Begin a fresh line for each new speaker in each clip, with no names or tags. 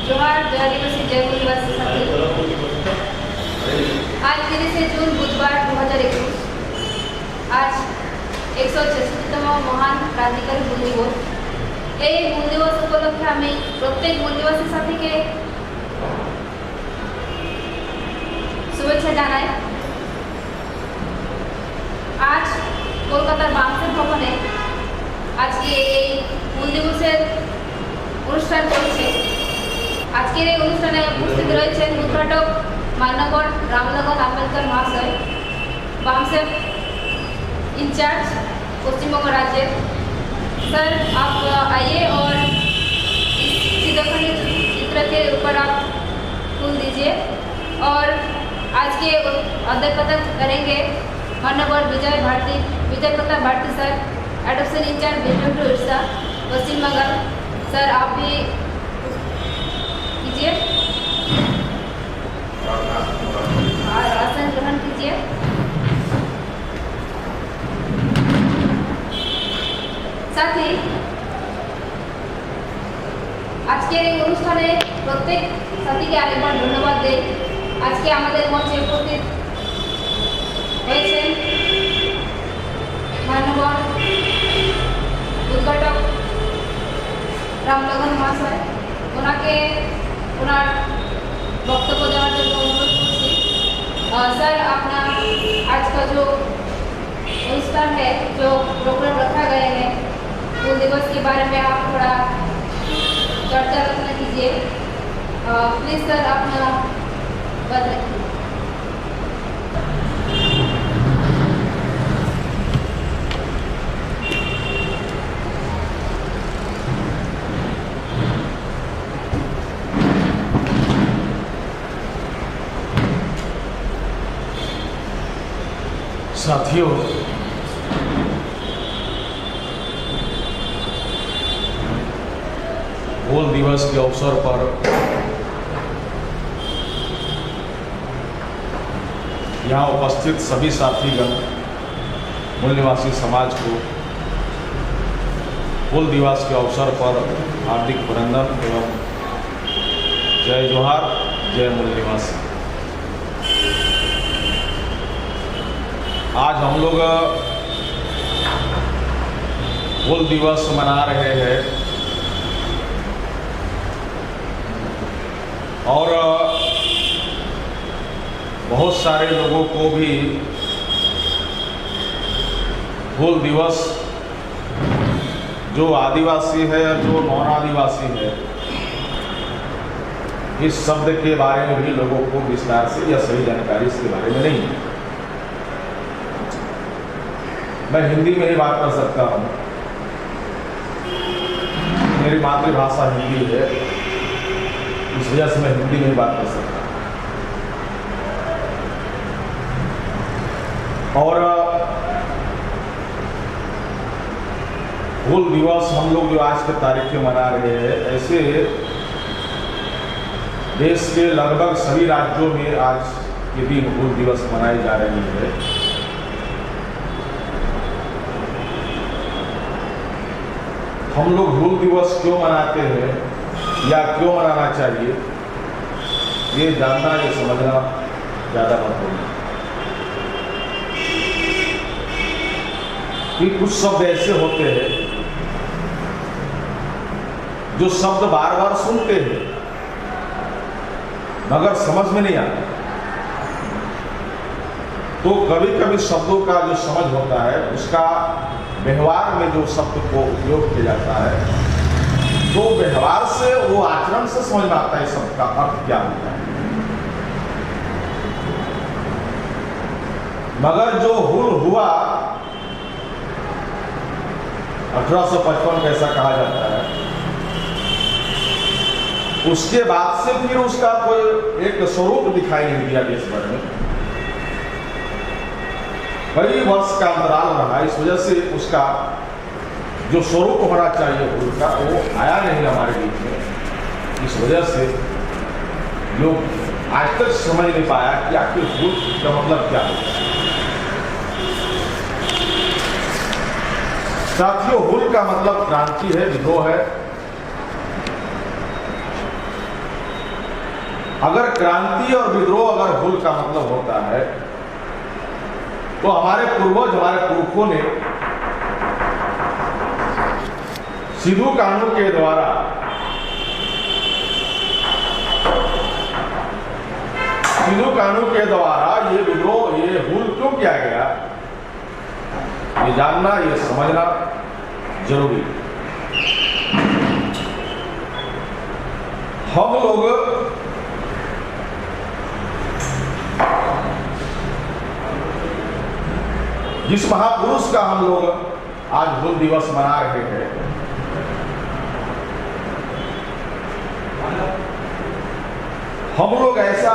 जोहार जय आदिवासी जय मूलवासी साथी। आज 30 जून बुधवार 2021 आज 166तम महान क्रांतिकारी हुल दिवस। এই হুল দিবস উপলক্ষে আমি প্রত্যেক মূলনিবাসী সাথীকে শুভেচ্ছা জানাই। আজ কলকাতার বামসেন ভবনে আজকে এই হুল দিবসের অনুষ্ঠান চলছে। আজকের এই অনুষ্ঠানে উপস্থিত রয়েছেন উদ্ঘাটক माननीय रामनगर आम्बेडकर महाशय, बामसेफ इंचार्ज पश्चिम बंग राज्य। सर आप आइए और इस चित्र के ऊपर आप फूल दीजिए और आज के अध्यक्षता करेंगे माननीय Vijay Pratap Bharti sir, adoption incharge business to Orissa Paschim Bangal. Sir आप भी कीजिए और आसन ग्रहण कीजिए। साथ ही আজকের এই অনুষ্ঠানে প্রত্যেক সাথীকে আরেকবার ধন্যবাদ দেই। আজকে আমাদের মঞ্চে উপস্থিত হয়েছেন মাননীয় উদ্ঘাটক রামনগর মহাশয়, ওনাকে ওনার वक्तव्य देने के लिए अनुरोध करती। सर अपना आज का जो অনুষ্ঠাन है, जो प्रोग्राम रखा गया है हुल दिवस के बारे में आप थोड़ा चर्चा रचना कीजिए। प्लीज सर अपना बात रखिए।
साथियों, हुल दिवस के अवसर पर यहाँ उपस्थित सभी साथीगण मूल निवासी समाज को हुल दिवस के अवसर पर हार्दिक अभिनंदन एवं जय जोहार जय मूल निवासी। आज हम लोग हुल दिवस मना रहे हैं और बहुत सारे लोगों को भी हुल दिवस जो आदिवासी है या जो नॉन आदिवासी है, इस शब्द के बारे में भी लोगों को विस्तार से या सही जानकारी इसके बारे में नहीं है। मैं हिंदी में ही बात कर सकता हूँ, मेरी मातृभाषा हिंदी है, इस वजह से मैं हिंदी में ही बात कर सकता हूँ। और हुल दिवस हम लोग जो आज के तारीख में मना रहे हैं, ऐसे देश के लगभग सभी राज्यों में आज के दिन हुल दिवस मनाई जा रही है। हम लोग हुल दिवस क्यों मनाते हैं या क्यों मनाना चाहिए, ये जानना ये समझना ज़्यादा महत्वपूर्ण है। कि कुछ शब्द ऐसे होते हैं जो शब्द बार बार सुनते हैं मगर समझ में नहीं आता, तो कभी कभी शब्दों का जो समझ होता है उसका व्यवहार में जो शब्द को उपयोग किया जाता है, तो व्यवहार से वो आचरण से समझ में आता है शब्द का अर्थ क्या होता है। मगर जो हुल हुआ 1855 कैसा कहा जाता है, उसके बाद से फिर उसका कोई एक स्वरूप दिखाई नहीं दिया देश भर में। कई वर्ष का अंतराल रहा, इस वजह से उसका जो स्वरूप होना चाहिए हुल का वो आया नहीं हमारे बीच में। इस वजह से लोग आज तक समझ नहीं पाया कि आखिर हुल का मतलब क्या है। साथियों, हुल का मतलब क्रांति है, विद्रोह है। अगर क्रांति और विद्रोह अगर हुल का मतलब होता है तो हमारे पूर्वज, हमारे पुरखों ने सिद्धू कानू के द्वारा ये विद्रोह, ये हुल क्यों किया गया, ये जानना, ये समझना जरूरी है। हम लोग जिस महापुरुष का हम लोग आज हुल दिवस मना रहे हैं, हम लोग ऐसा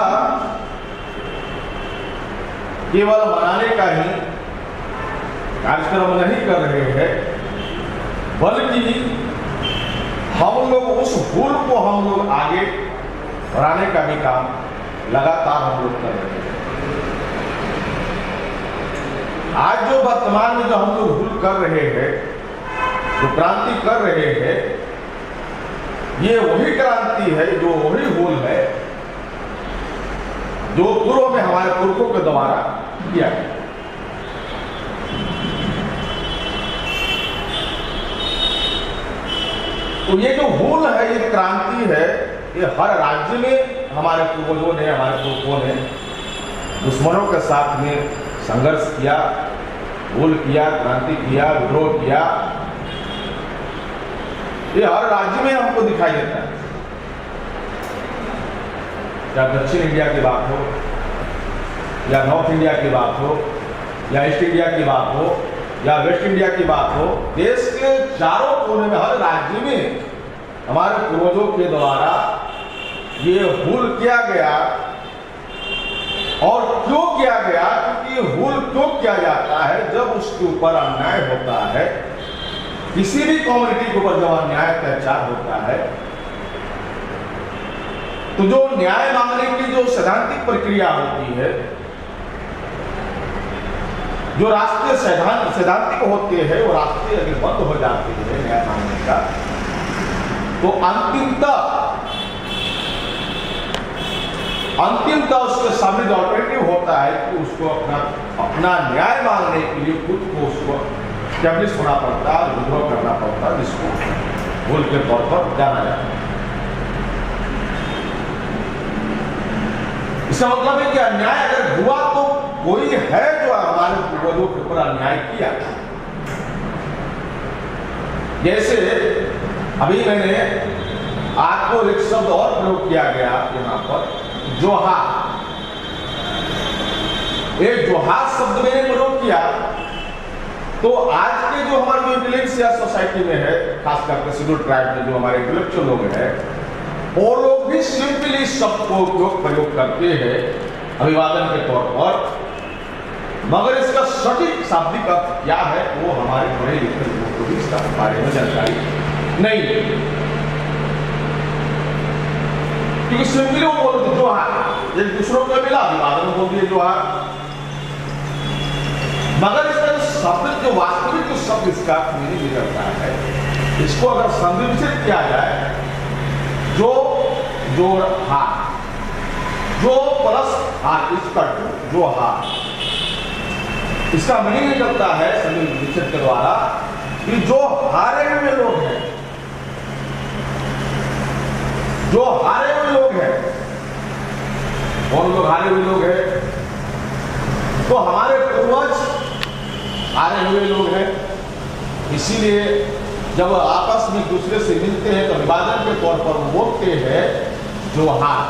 केवल मनाने का ही कार्यक्रम नहीं कर रहे हैं, बल्कि हम लोग उस हुल को हम लोग आगे बढ़ाने का भी काम लगातार हम लोग कर रहे हैं। आज जो वर्तमान में जो हम लोग हुल कर रहे हैं, जो क्रांति कर रहे हैं, ये वही क्रांति है, जो वही हुल है जो पूर्व में हमारे पुरखों के द्वारा किया गया। तो ये जो हुल है, ये क्रांति है, ये हर राज्य में हमारे पूर्वजों ने, हमारे पुरखों ने दुश्मनों के साथ में संघर्ष किया, हुल किया, क्रांति किया, विद्रोह किया। ये हर राज्य में हमको दिखाई देता है, या दक्षिण इंडिया की बात हो, या नॉर्थ इंडिया की बात हो, या ईस्ट इंडिया की बात हो, या वेस्ट इंडिया की बात हो, देश के चारों कोने में, हर राज्य में हमारे पूर्वजों के द्वारा ये हुल किया गया। और क्यों किया गया? क्योंकि हुल क्यों किया जाता है? जब उसके ऊपर अन्याय होता है, किसी भी कम्युनिटी के ऊपर जब अन्याय अत्याचार होता है, तो जो न्याय मांगने की जो सैद्धांतिक प्रक्रिया होती है, जो राष्ट्रीय सैद्धांतिक होते हैं, वो राष्ट्रीय अगर बंद हो जाते हैं न्याय मांगने का, तो अंतिमतः उसके सामने जो ऑल्टरनेटिव होता है कि उसको अपना न्याय मांगने के लिए खुद को उसको स्टैब्लिश होना पड़ता है, विद्रोह करना पड़ता है, जिसको हुल के तौर पर जाना जाता है। इसका मतलब है कि अन्याय अगर हुआ तो कोई है जो हमारे पूर्वजों के ऊपर अन्याय किया। जैसे अभी मैंने आपको एक शब्द और प्रयोग किया गया यहां पर, जोहार। एक जोहार शब्द मैंने प्रयोग किया, तो आज के जो हमारे जो इंटेलेक्चुअल सोसाइटी में है, खास करके शेड्यूल ट्राइब में जो हमारे इंटेलेक्चुअल लोग हैं, वो लोग भी सिंपली शब्द को प्रयोग करते हैं अभिवादन के तौर पर, मगर इसका सटीक शाब्दिक अर्थ क्या है वो हमारे पढ़े लिखे लोगों को भी इसका बारे में जानकारी नहीं है। क्योंकि सिंपली वो बोलते जोहार, एक दूसरों को मिला अभिवादन में बोल दिए जोहार, मगर इसका जो शब्द, जो वास्तविक जो शब्द इसका मीनिंग निकलता है, इसको अगर संदर्भित किया जाए, जो जोड़ हार, जो प्लस हार, इसका जो हार, इसका मीनिंग निकलता है संदर्भित के द्वारा कि जो हारे हुए लोग हैं, जो हारे हुए लोग हैं, कौन लोग हारे हुए लोग हैं? तो हमारे पूर्वज हारे हुए लोग हैं। इसीलिए जब आपस में दूसरे से मिलते हैं तो अभिवादन के तौर पर बोलते हैं जोहार,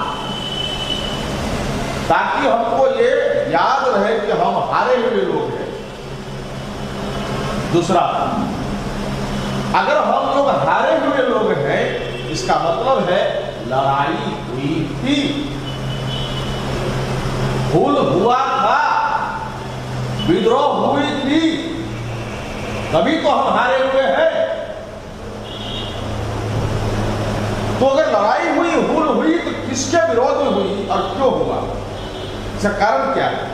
ताकि हमको ये याद रहे कि हम हारे हुए लोग हैं। दूसरा, अगर हम लोग हारे हुए लोग हैं, इसका मतलब है लड़ाई हुई थी, हुल हुआ था, विद्रोह हुई थी, तभी तो हम हारे हुए हैं। तो अगर लड़ाई हुई, हुल हुई, तो किसके विरोध में हुई और क्यों हुआ, इसका कारण क्या है,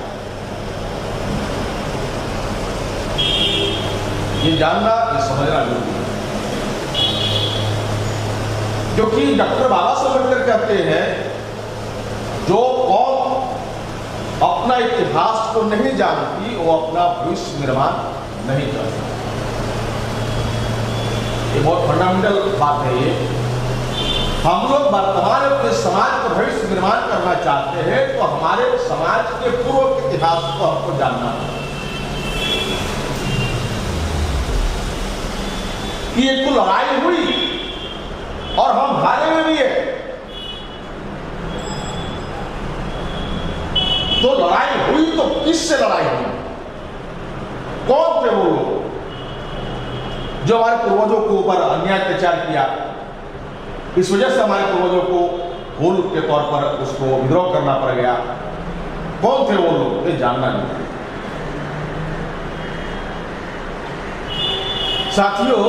ये जानना, ये समझना जरूरी है। क्योंकि डॉक्टर बाबा साहब अम्बेडकर कहते हैं जो कौम अपना इतिहास को नहीं जानती वो अपना भविष्य निर्माण नहीं कर सकती। ये बहुत फंडामेंटल बात है। ये हम लोग वर्तमान में अपने समाज का भविष्य निर्माण करना चाहते हैं तो हमारे समाज के पूर्व के इतिहास को हमको जानना है कि एक तो लड़ाई हुई और हम हारे में भी है। तो लड़ाई हुई तो किससे लड़ाई हुई? कौन थे वो लोग जो हमारे पूर्वजों के ऊपर अन्याय अत्याचार किया? इस वजह से हमारे पूर्वजों को भूल के तौर पर उसको विद्रोह करना पड़ गया। कौन थे वो लोग? ये जानना नहीं। साथियों,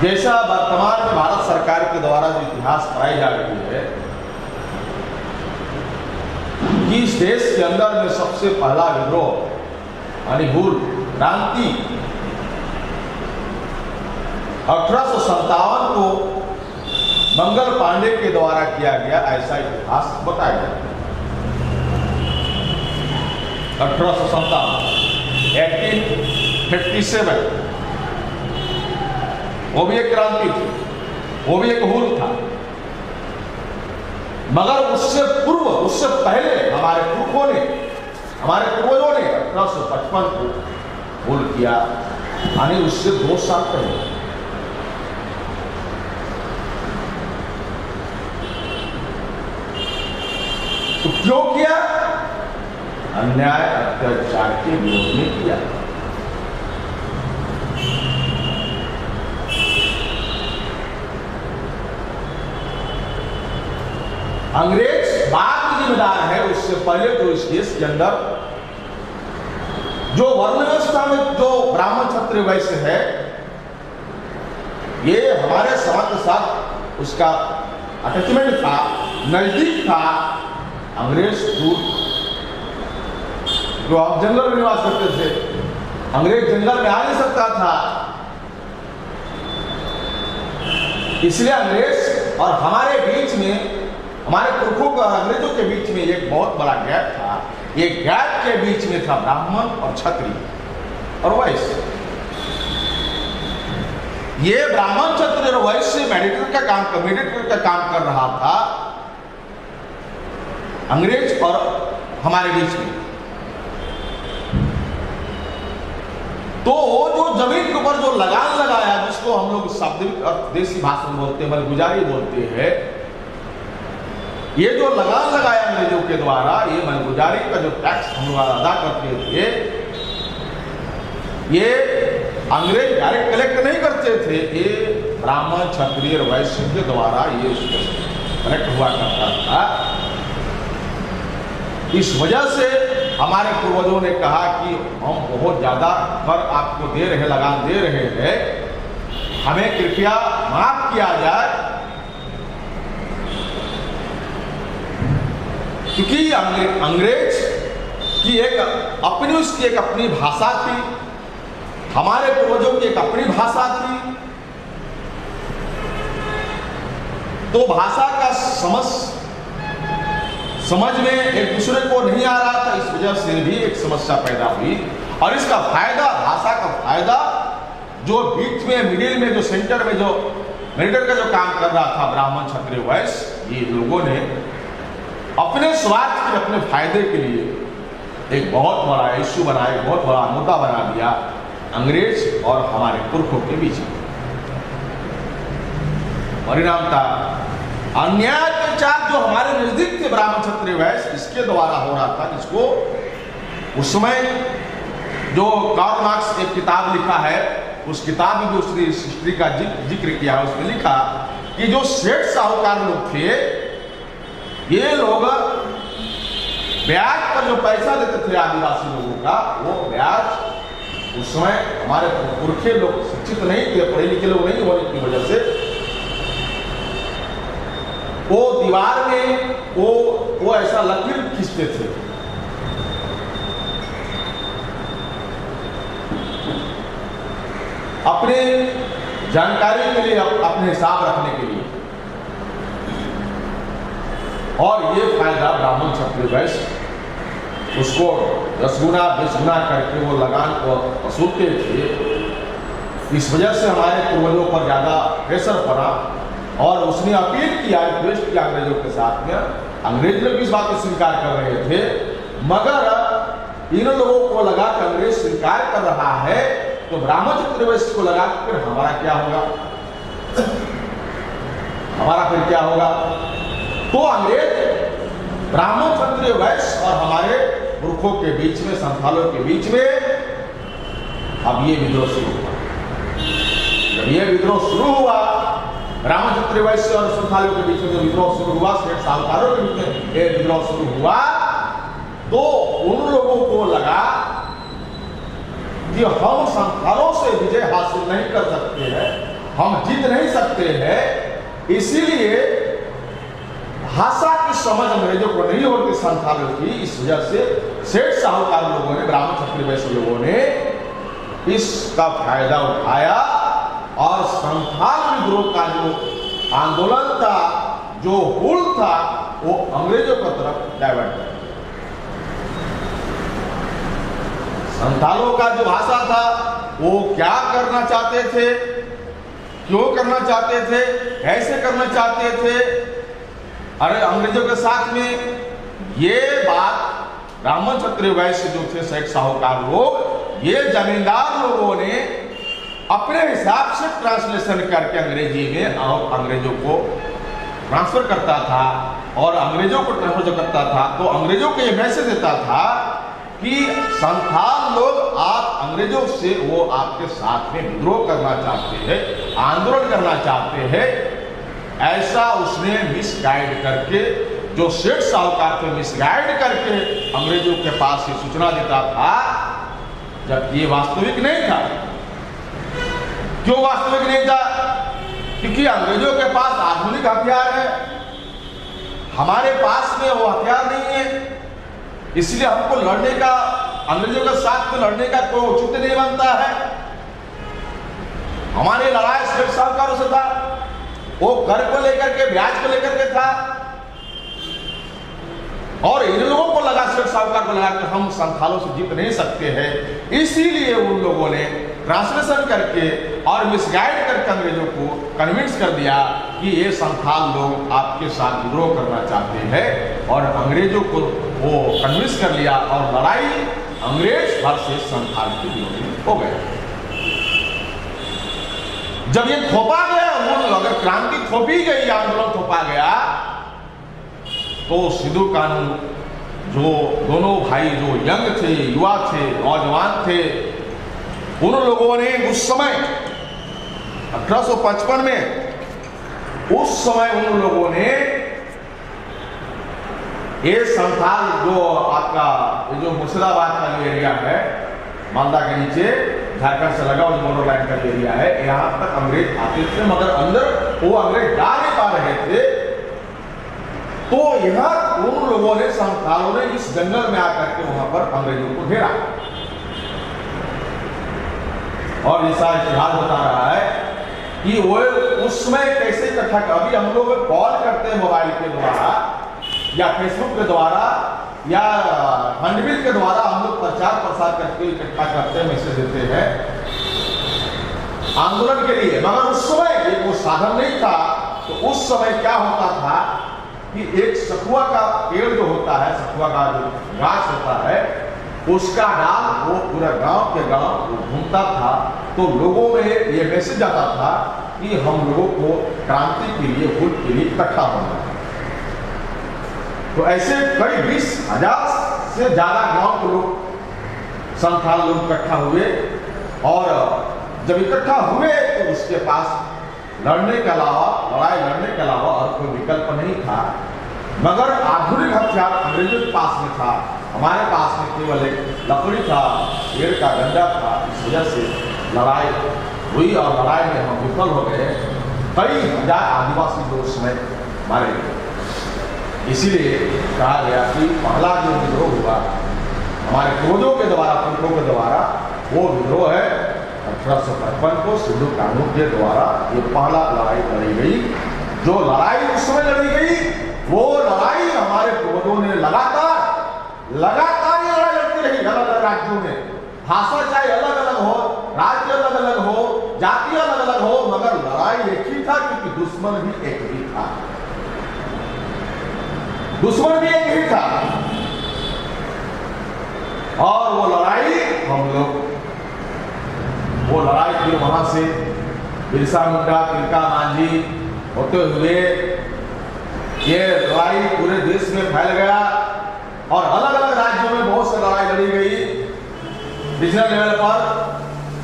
जैसा वर्तमान में भारत सरकार के द्वारा जो इतिहास पढ़ाई जा रही है कि इस देश के अंदर में सबसे पहला विद्रोह यानी भूल क्रांति 1857 को मंगल पांडे के द्वारा किया गया, ऐसा इतिहास बताया गया। 1857 वो भी एक क्रांति थी, वो भी एक भूल था। मगर उससे पूर्व, उससे पहले हमारे पुरखों ने, हमारे पूर्वजों ने 1855 को भूल किया, यानी उससे 2 साल पहले। तो क्यों किया? अन्याय अत्याचार के विरोध में किया। अंग्रेज बाद में जिम्मेदार है, उससे पहले जो इस देश के अंदर जो वर्ण व्यवस्था में जो ब्राह्मण क्षत्रिय वैश्य है, ये हमारे समाज के साथ उसका अटैचमेंट था, नजदीक था। अंग्रेज दूर, जो आप जंगल में निवास करते थे, अंग्रेज जंगल में आ नहीं सकता था, इसलिए अंग्रेज और हमारे बीच में, हमारे पुरखों और अंग्रेजों के बीच में एक बहुत बड़ा गैप था। ये गैप के बीच में था ब्राह्मण और क्षत्रिय और वैश्य। ये ब्राह्मण क्षत्रिय और वैश्य मेडिएटर का काम कर रहा था अंग्रेज और हमारे बीच में। तो वो जो जमीन के ऊपर जो लगान लगाया, जिसको हम लोग शाब्दिक देसी भाषा में बोलते हैं, मनगुजारी बोलते हैं, ये जो लगान लगाया अंग्रेजों के द्वारा, ये मनगुजारी का जो टैक्स हम लोग अदा करते थे, ये अंग्रेज डायरेक्ट कलेक्ट नहीं करते थे, ये ब्राह्मण क्षत्रिय और वैश्य के द्वारा ये कलेक्ट हुआ करता था। इस वजह से हमारे पूर्वजों ने कहा कि हम बहुत ज्यादा कर आपको दे रहे, लगान दे रहे हैं, हमें कृपया माफ किया जाए। क्योंकि अंग्रेज की एक अपनी, उसकी एक अपनी भाषा थी, हमारे पूर्वजों की एक अपनी भाषा थी। तो भाषा का समझ में एक दूसरे को नहीं आ रहा था, इस वजह से भी एक समस्या पैदा हुई। और इसका फायदा, भाषा का फायदा, जो बीच में मिडिल में जो सेंटर में जो मेडिएटर का जो काम कर रहा था ब्राह्मण क्षत्रिय वैश्य, ये लोगों ने अपने स्वार्थ के, अपने फायदे के लिए एक बहुत बड़ा इश्यू बनाया, एक बहुत बड़ा मुद्दा बना दिया अंग्रेज और हमारे पुरखों के बीच में। परिणाम था अन्याय अत्याचार जो हमारे नजदीक थे ब्राह्मण क्षत्रिय वैश्य, इसके द्वारा हो रहा था। जिसको उस समय जो कार्ल मार्क्स एक किताब लिखा है, उस किताब में जो उसने हिस्ट्री का जिक्र किया है, उसमें लिखा कि जो सेठ साहूकार लोग थे, ये लोग ब्याज पर जो पैसा देते थे आदिवासी लोगों का, वो ब्याज उस समय हमारे पुरखे लोग शिक्षित नहीं थे, पढ़े लिखे लोग नहीं होने की वजह से वो दीवार में वो ऐसा लकीर खींचते थे। अपने जानकारी के लिए, अपने हिसाब रखने के लिए। और ये फायदा ब्राह्मण क्षत्रिय वैश्य उसको 10 गुना 20 गुना करके वो लगान को वसूलते थे। इस वजह से हमारे पूर्वजों पर ज़्यादा प्रेशर पड़ा और उसने अपील किया, रिक्वेस्ट किया अंग्रेजों के साथ में। अंग्रेज लोग इस बात को स्वीकार कर रहे थे, मगर इन लोगों को लगा कि अंग्रेज स्वीकार कर रहा है तो ब्राह्मण क्षत्रिय वैश्य को लगा कि फिर हमारा क्या होगा, हमारा फिर क्या होगा। तो अंग्रेज ब्राह्मण क्षत्रिय वैश्य और हमारे मूर्खों के बीच में, संथालों के बीच में अब ये विद्रोह शुरू हुआ। जब ये विद्रोह शुरू हुआ, ब्राह्मण क्षत्रिय वैश्य और संथालों के बीच में जो विद्रोह शुरू हुआ, सेठ साहूकारों के बीच में ये विद्रोह शुरू हुआ, तो उन लोगों को लगा कि हम संथालों से विजय हासिल नहीं कर सकते हैं, हम जीत नहीं सकते हैं, इसीलिए भाषा की समझ अंग्रेजों को नहीं होती संथालों की। इस वजह से सेठ साहूकार लोगों ने, ब्राह्मण क्षत्रिय वैश्य लोगों ने इसका फायदा उठाया और संथाल विद्रोह का जो आंदोलन था, जो हुल था, वो अंग्रेजों की तरफ डाइवर्ट किया। संथालों का जो भाषा था वो क्या करना चाहते थे, क्यों करना चाहते थे, कैसे करना चाहते थे, अरे अंग्रेजों के साथ में ये बात ब्राह्मण क्षत्रिय वैश्य जो थे, सेठ साहूकार लोग, ये जमींदार लोगों ने अपने हिसाब से ट्रांसलेशन करके अंग्रेजी में और अंग्रेजों को ट्रांसफर करता था और अंग्रेजों को ट्रांसफर करता था तो अंग्रेजों को ये मैसेज देता था कि संथाल लोग आप अंग्रेजों से वो आपके साथ में विद्रोह करना चाहते हैं, आंदोलन करना चाहते हैं। ऐसा उसने मिसगाइड करके, जो सेठ साहूकार थे, मिसगाइड करके अंग्रेजों के पास ये सूचना देता था, जब ये वास्तविक नहीं था। क्यों वास्तविक नहीं था? क्योंकि अंग्रेजों के पास आधुनिक हथियार है, हमारे पास में वो हथियार नहीं है, इसलिए हमको लड़ने का, अंग्रेजों के साथ में लड़ने का कोई औचित्य नहीं बनता है। हमारी लड़ाई सेठ साहूकारों से था, वो कर को लेकर के, ब्याज को लेकर के था, और इन लोगों को लगा, सेठ साहूकार को लगा कि हम संथालों से जीत नहीं सकते हैं, इसीलिए उन लोगों ने ट्रांसलेशन करके और मिसगाइड करके अंग्रेजों को कन्विंस कर दिया कि ये संथाल लोग आपके साथ विद्रोह करना चाहते हैं, और अंग्रेजों को वो कन्विंस कर लिया और लड़ाई अंग्रेज वर्सेस संथाल के विरोध हो गया। जब ये थोपा गया, अगर क्रांति थोपी गई, आंदोलन थोपा गया, तो सिद्धू कानू जो दोनों भाई जो यंग थे, युवा थे, नौजवान थे, उन लोगों ने उस समय 1855 में, उस समय उन लोगों ने ये संथाल जो आपका जो मुर्शिदाबाद का जो एरिया है, मालदा के नीचे झारखंड से लगा हुआ मोटर लाइन का एरिया है, यहाँ तक अंग्रेज आते थे, मगर अंदर वो अंग्रेज जा नहीं पा रहे थे। तो यहाँ उन लोगों ने, संथालों ने इस जंगल में आकर के वहां पर अंग्रेजों को घेरा, और ऐसा इतिहास बता रहा है कि वो उस समय कैसे इकट्ठा, अभी हम लोग कॉल करते हैं मोबाइल के द्वारा या फेसबुक के द्वारा या हैंडबिल के द्वारा, हम लोग प्रचार प्रसार करके इकट्ठा करते हैं, मैसेज देते हैं आंदोलन के लिए, मगर उस समय एक वो साधन नहीं था। तो उस समय क्या होता था कि एक सखुआ का पेड़ जो होता है, सखुआ का जो गाछ होता है, उसका डाल वो पूरा गांव के गांव घूमता था, तो लोगों में ये मैसेज आता था कि हम लोगों को क्रांति के लिए, वोट के लिए इकट्ठा होना है। तो ऐसे कई 20,000 से ज्यादा गांव के लोग, संथाल लोग इकट्ठा हुए, और जब इकट्ठा हुए तो उसके पास लड़ने के अलावा, लड़ाई लड़ने के अलावा और कोई विकल्प नहीं था। मगर आधुनिक हथियार अंग्रेजों के पास में था, हमारे पास में केवल एक लकड़ी था, पेड़ का डंडा था। इस वजह से लड़ाई हुई और लड़ाई में हम विफल हो गए। कई हजार आदिवासी लोग उसमें मारे गए। इसीलिए कहा गया कि पहला जो विद्रोह हुआ हमारे पूर्वजों के द्वारा, पुरखों के द्वारा, वो विद्रोह है 1855 को सिद्धू कानू के द्वारा ये पहला लड़ाई लड़ी गई। जो लड़ाई उस समय लड़ी गई, वो लड़ाई हमारे पूर्वजों ने लगातार ये लड़ाई लड़ती रही अलग अलग राज्यों में। भाषा चाहे अलग अलग हो, राज्य अलग अलग हो, जाति अलग अलग हो, मगर लड़ाई एक ही था, क्योंकि दुश्मन भी एक ही था। दुश्मन भी एक ही था। और वो लड़ाई हम लोग, वो लड़ाई फिर वहां से बिरसा मुंडा, तिलका मांझी होते हुए ये लड़ाई पूरे देश में फैल गया और अलग अलग राज्यों में बहुत सी लड़ाई लड़ी गई। रीजनल लेवल पर,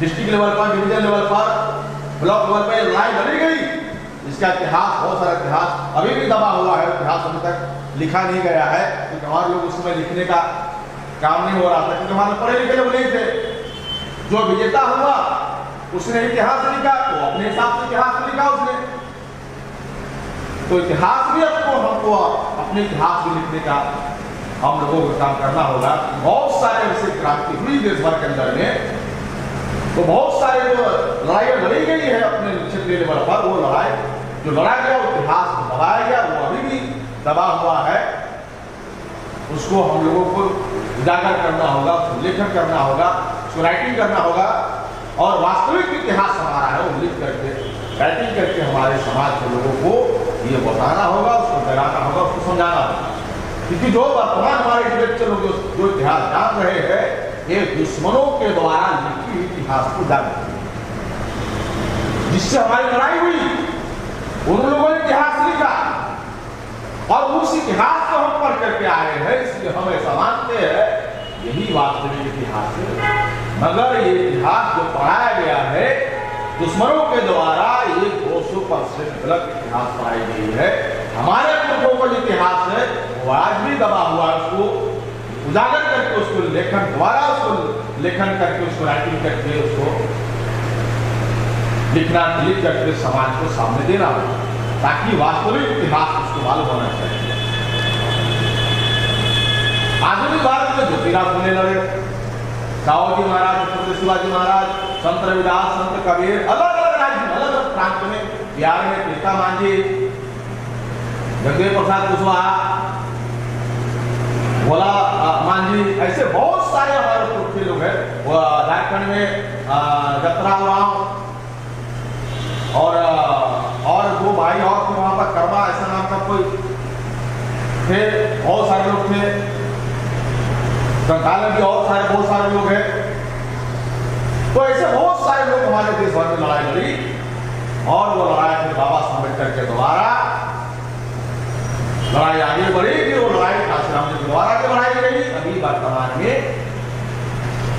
डिस्ट्रिक्ट लेवल पर, डिवीजन लेवल पर, ब्लॉक लेवल पर लड़ाई लड़ी गई। इसका इतिहास, बहुत सारा इतिहास अभी भी दबा हुआ है। इतिहास अभी तक लिखा नहीं गया है, क्योंकि हमारे लोग उस समय लिखने का काम नहीं हो रहा था, क्योंकि हमारे पढ़े लिखे लोग नहीं थे। जो विजेता हुआ उसने इतिहास लिखा, तो अपने हिसाब से इतिहास लिखा उसने। तो इतिहास भी हमको अपने इतिहास को लिखने का हम लोगों को काम करना होगा। बहुत सारे ऐसे क्रांति हुई देश भर के अंदर में, तो बहुत सारे जो लड़ाइयाँ लड़ी गई है अपने क्षेत्रीय लेवल पर, वो लड़ाई जो लड़ा गया, वो इतिहास दबाया गया, वो अभी भी दबा हुआ है। उसको हम लोगों को उजागर करना होगा, उसको लेखन करना होगा, उसको राइटिंग करना होगा, और वास्तविक इतिहास हमारा है वो लिख करके, राइटिंग करके हमारे समाज के लोगों को ये बताना होगा, उसको डराना होगा, उसको समझाना होगा। क्योंकि जो वर्तमान हमारे इंटेलेक्चुअल लोग जो इतिहास जान रहे हैं, ये दुश्मनों के द्वारा लिखी इतिहास को जान रहे हैं। जिससे हमारी लड़ाई हुई, उन लोगों ने इतिहास लिखा और उस इतिहास को हम पढ़ करके आए हैं, इसलिए हम ऐसा मानते हैं यही वास्तविक इतिहास है। मगर ये इतिहास जो पढ़ाया गया है दुश्मनों के द्वारा, ये 200% गलत इतिहास पढ़ाई गई है। हमारे पुरखों का जो इतिहास है वो आज भी दबा हुआ है। उसको उजागर करके, उसको लेखन द्वारा, उसको लेखन करके, उसको राइटिंग करके, उसको लिखना, लिख करके समाज को सामने देना होगा, ताकि वास्तविक इतिहास उसको मालूम होना चाहिए। आधुनिक भारत में ज्योतिराव फुले लड़े, दाऊदी महाराज, छत्रपति शिवाजी महाराज, संत रविदास, संत कबीर, अलग अलग राज्य में, अलग अलग प्रांत में, बिहार में तिलका मांझी, जगदेव प्रसाद कुशवाहा, भोला मांझी, ऐसे बहुत सारे हमारे पुरखे लोग हैं। झारखंड में जतराम राव और दो भाई और थे वहां पर, कर्मा ऐसा नाम का कोई थे, बहुत सारे लोग थे। संथालन के और बहुत सारे लोग हैं। तो ऐसे बहुत सारे लोग हमारे देश भर में लड़ाई लड़ी, और वो लड़ाई फिर बाबा साहब अम्बेडकर के द्वारा लड़ाई आगे बढ़ी। फिर वो लड़ाई काशीराम जी के द्वारा आगे बढ़ाई गई। अभी वर्तमान में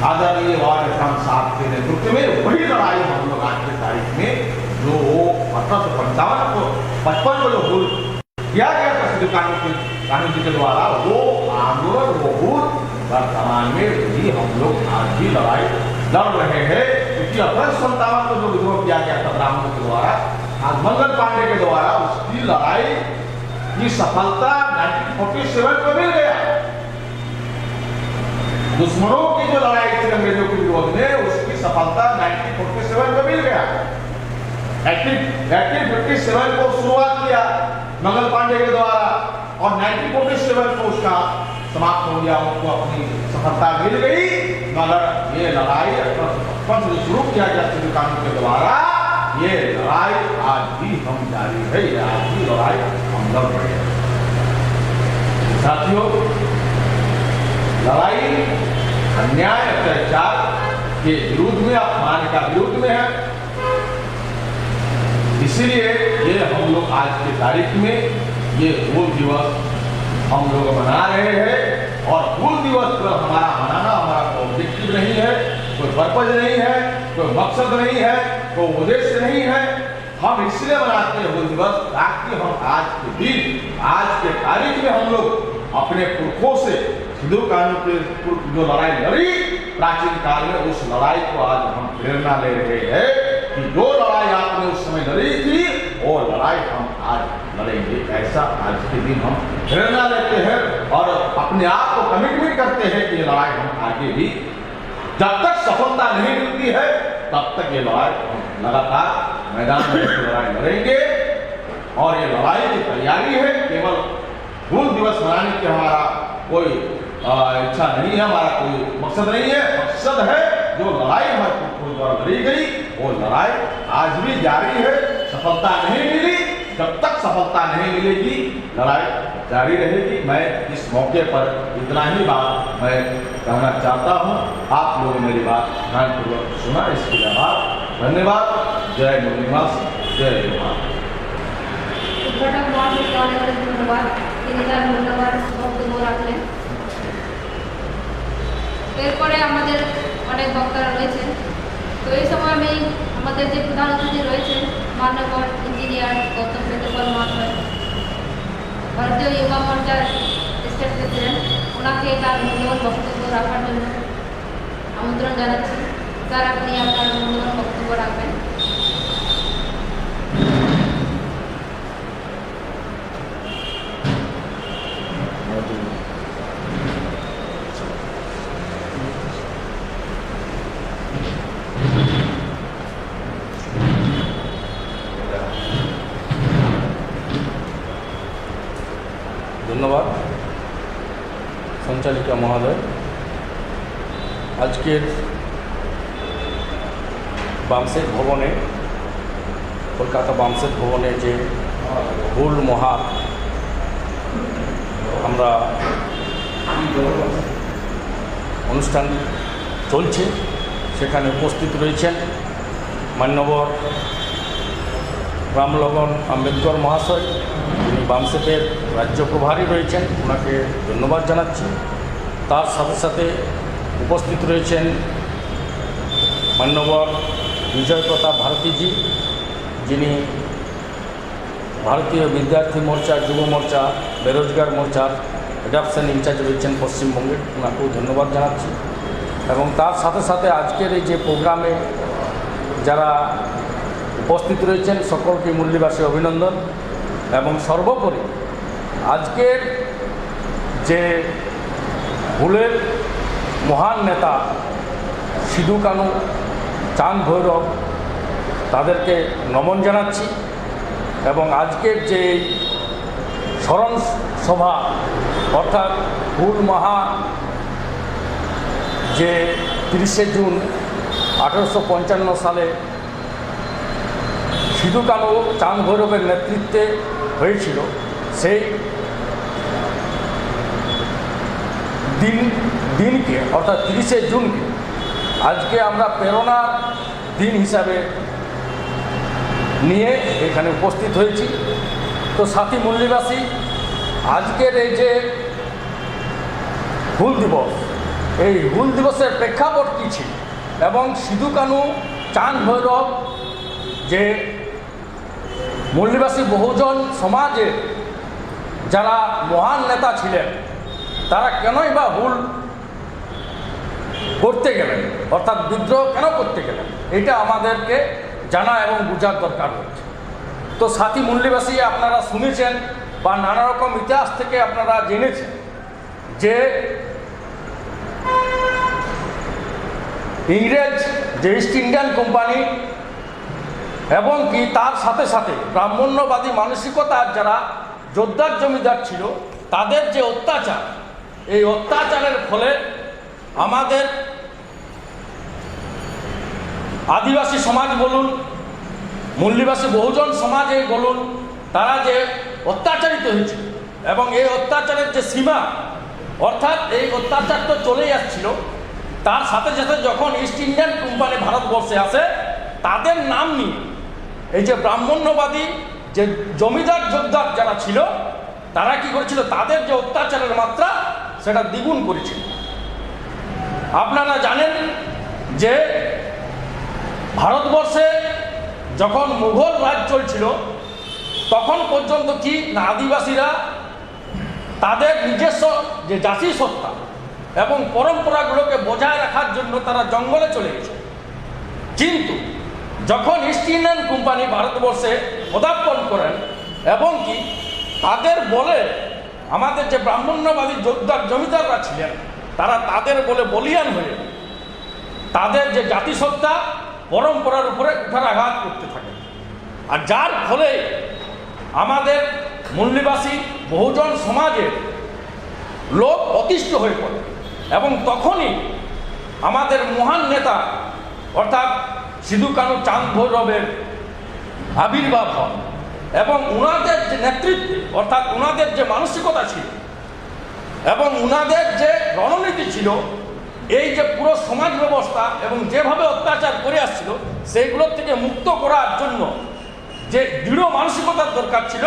आदरणीय वाजपेयी साहब के नेतृत्व में वही लड़ाई हम लोग आज की तारीख में, जो 1855 को जो भूल किया गया था कानून जी के द्वारा, वो आंदोलन, वो भूल वर्तमान में भी हम लोग आज भी लड़ाई लड़ रहे हैं। क्योंकि 1857 को जो विद्रोह किया गया था ब्राह्मणों के द्वारा, आज मंगल पांडे के द्वारा, उसकी लड़ाई की सफलता 1947 को मिल गया। दुश्मनों की जो लड़ाई थी अंग्रेजों के विरोध में, उसकी सफलता 1947 को मिल गया। 1957 को शुरुआत किया मंगल पांडे के द्वारा, और 1947 को उसका समाप्त हो गया, उनको अपनी सफलता मिल गई। मगर ये लड़ाई 1855 से शुरू किया गया सिविल कानून के द्वारा, ये लड़ाई आज भी हम जारी है, आज भी लड़ाई हम लड़ रहे हैं। साथियों, लड़ाई अन्याय अत्याचार के विरुद्ध में, अपमान का विरुद्ध में है। इसीलिए ये हम लोग आज की तारीख में ये हूल दिवस हम लोग मना रहे हैं। और हूल दिवस पर हमारा मनाना हमारा ऑब्जेक्टिव नहीं है, कोई पर्पज नहीं है, कोई मकसद नहीं है, कोई उद्देश्य नहीं है। हम इसलिए मनाते हैं हूल दिवस ताकि हम आज के दिन, आज के तारीख में हम लोग अपने पुरखों से हिंदू कानून के जो लड़ाई लड़ी प्राचीन काल में, उस लड़ाई को आज हम प्रेरणा ले रहे हैं कि जो लड़ाई आपने उस समय लड़ी थी, वो लड़ाई हम आज लड़ेंगे। ऐसा आज के दिन हम प्रेरणा लेते हैं और अपने आप को कमिटमेंट करते हैं कि ये लड़ाई हम आगे भी, जब तक सफलता नहीं मिलती है, तब तक ये लड़ाई हम लगातार मैदान में लड़ाई लड़ेंगे। और ये लड़ाई की तैयारी है। केवल हूल दिवस मनाने की हमारा कोई इच्छा नहीं है, हमारा कोई मकसद नहीं है। मकसद है जो लड़ाई हमारे पूर्वजों द्वारा लड़ी गई वो लड़ाई आज भी जारी है। सफलता नहीं मिली, जब तक सफलता नहीं मिलेगी लड़ाई जारी रहेगी। मैं इस मौके पर इतना ही बात मैं कहना चाहता हूँ। आप लोगों मेरी बात ध्यानपूर्वक सुना, इसके लिए धन्यवाद। जय मुरलीवास, जय जोहार।
উদ্ঘাটক মহাশয়কে অনেক অনেক ধন্যবাদ। তিনি তার মূল্যবান বক্তব্য রাখলেন। এরপরে আমাদের অনেক বক্তারা রয়েছেন। তো এই সময় আমি আমাদের যে প্রধান অতিথি রয়েছেন মাননীয় ইঞ্জিনিয়ার গৌতম সেতুপাল মহাশয়, ভারতীয় যুবা মোর্চার স্টেট প্রেসিডেন্ট, ওনাকে তার মূল্যবান বক্তব্য রাখার জন্য আমন্ত্রণ জানাচ্ছি। স্যার, আপনি আপনার মূল্যবান বক্তব্য রাখবেন।
ধন্যবাদ সঞ্চালিকা মহোদয়। আজকের বামসেট ভবনে, কলকাতা বামসেট ভবনে যে হুল মহা আমরা অনুষ্ঠান চলছে, সেখানে উপস্থিত রয়েছেন মান্যবর রামলগন আম্বেদকর মহাশয়, তিনি বামসেটের রাজ্য প্রভারী রয়েছেন, ওনাকে ধন্যবাদ জানাচ্ছি। তার সাথে সাথে উপস্থিত রয়েছেন মান্যবর বিজয় প্রতাপ ভারতীজি, যিনি ভারতীয় বিদ্যার্থী মোর্চা, যুব মোর্চা, বেরোজগার মোর্চার অ্যাডাপশন ইনচার্জ রয়েছেন পশ্চিমবঙ্গের, ওনাকেও ধন্যবাদ জানাচ্ছি। এবং তার সাথে সাথে আজকের এই যে প্রোগ্রামে যারা উপস্থিত রয়েছেন সকলকে মুরলীবাসী অভিনন্দন। এবং সর্বোপরি আজকের যে হুলের মহান নেতা সিধু কানু, চাঁদ ভৈরব, তাদেরকে নমন জানাচ্ছি। এবং আজকের যে স্মরণ সভা অর্থাৎ হুল মহা যে 30শে জুন 1855 সালে সিধু কানু, চাঁদ ভৈরবের নেতৃত্বে হয়েছিল, সেই দিনকে অর্থাৎ 30শে জুনকে আজকে আমরা প্রেরণার দিন হিসাবে নিয়ে এখানে উপস্থিত হয়েছি। তো সাথী মুরলীবাসী, আজকের এই যে হুল দিবস, এই হুল দিবসের প্রেক্ষাপট কী ছিল এবং সিধু কানু, চাঁদ ভৈরব যে মুরলীবাসী বহুজন সমাজের যারা মহান নেতা ছিলেন, তারা কেনই বা হুল করতে গেলেন, অর্থাৎ বিদ্রোহ কেন করতে গেলেন, এটা আমাদেরকে জানা এবং বোঝার দরকার রয়েছে। তো সাথী মুরলীবাসী, আপনারা শুনেছেন বা নানা রকম ইতিহাস থেকে আপনারা জেনেছেন যে ইংরেজ যে ইস্ট ইন্ডিয়ান কোম্পানি এবং কি তার সাথে সাথে ব্রাহ্মণ্যবাদী মানসিকতার যারা জোরদার জমিদার ছিল, তাদের যে অত্যাচার, এই অত্যাচারের ফলে আমাদের আদিবাসী সমাজ বলুন, মুরলীবাসী বহুজন সমাজে বলুন, তারা যে অত্যাচারিত হয়েছিল এবং এই অত্যাচারের যে সীমা, অর্থাৎ এই অত্যাচার তো চলেই আসছিল, তার সাথে সাথে যখন ইস্ট ইন্ডিয়ান কোম্পানি ভারতবর্ষে আসে, তাদের নাম নিয়ে এই যে ব্রাহ্মণ্যবাদী যে জমিদার যোদ্ধার যারা ছিল, তারা কি করেছিল, তাদের যে অত্যাচারের মাত্রা সেটা দ্বিগুণ করেছিল। আপনারা জানেন যে ভারতবর্ষে যখন মুঘল রাজ চলছিল, তখন পর্যন্ত কি না আদিবাসীরা তাদের নিজস্ব যে জাতিসত্তা এবং পরম্পরাগুলোকে বজায় রাখার জন্য তারা জঙ্গলে চলে গেছে। কিন্তু যখন ইস্ট ইন্ডিয়ান কোম্পানি ভারতবর্ষে পদার্পণ করেন এবং কি তাদের বলে আমাদের যে ব্রাহ্মণ্যবাদী যোদ্ধার জমিদাররা ছিলেন, তারা তাদের বলে বলিয়ান হয়ে তাদের যে জাতিসত্তা পরম্পরার উপরে কুঠারাঘাত করতে থাকে। আর যার ফলে আমাদের মুল্লিবাসী বহুজন সমাজের লোক অতিষ্ঠ হয়ে পড়ে এবং তখনই আমাদের মহান নেতা অর্থাৎ সিধু কানু চাঁদ ভৈরবের আবির্ভাব হয় এবং উনাদের যে নেতৃত্বে অর্থাৎ উনাদের যে মানসিকতা ছিল এবং উনাদের যে রণনীতি ছিল, এই যে পুরো সমাজ ব্যবস্থা এবং যেভাবে অত্যাচার করে আসছিল সেইগুলোর থেকে মুক্ত করার জন্য যে দৃঢ় মানসিকতার দরকার ছিল,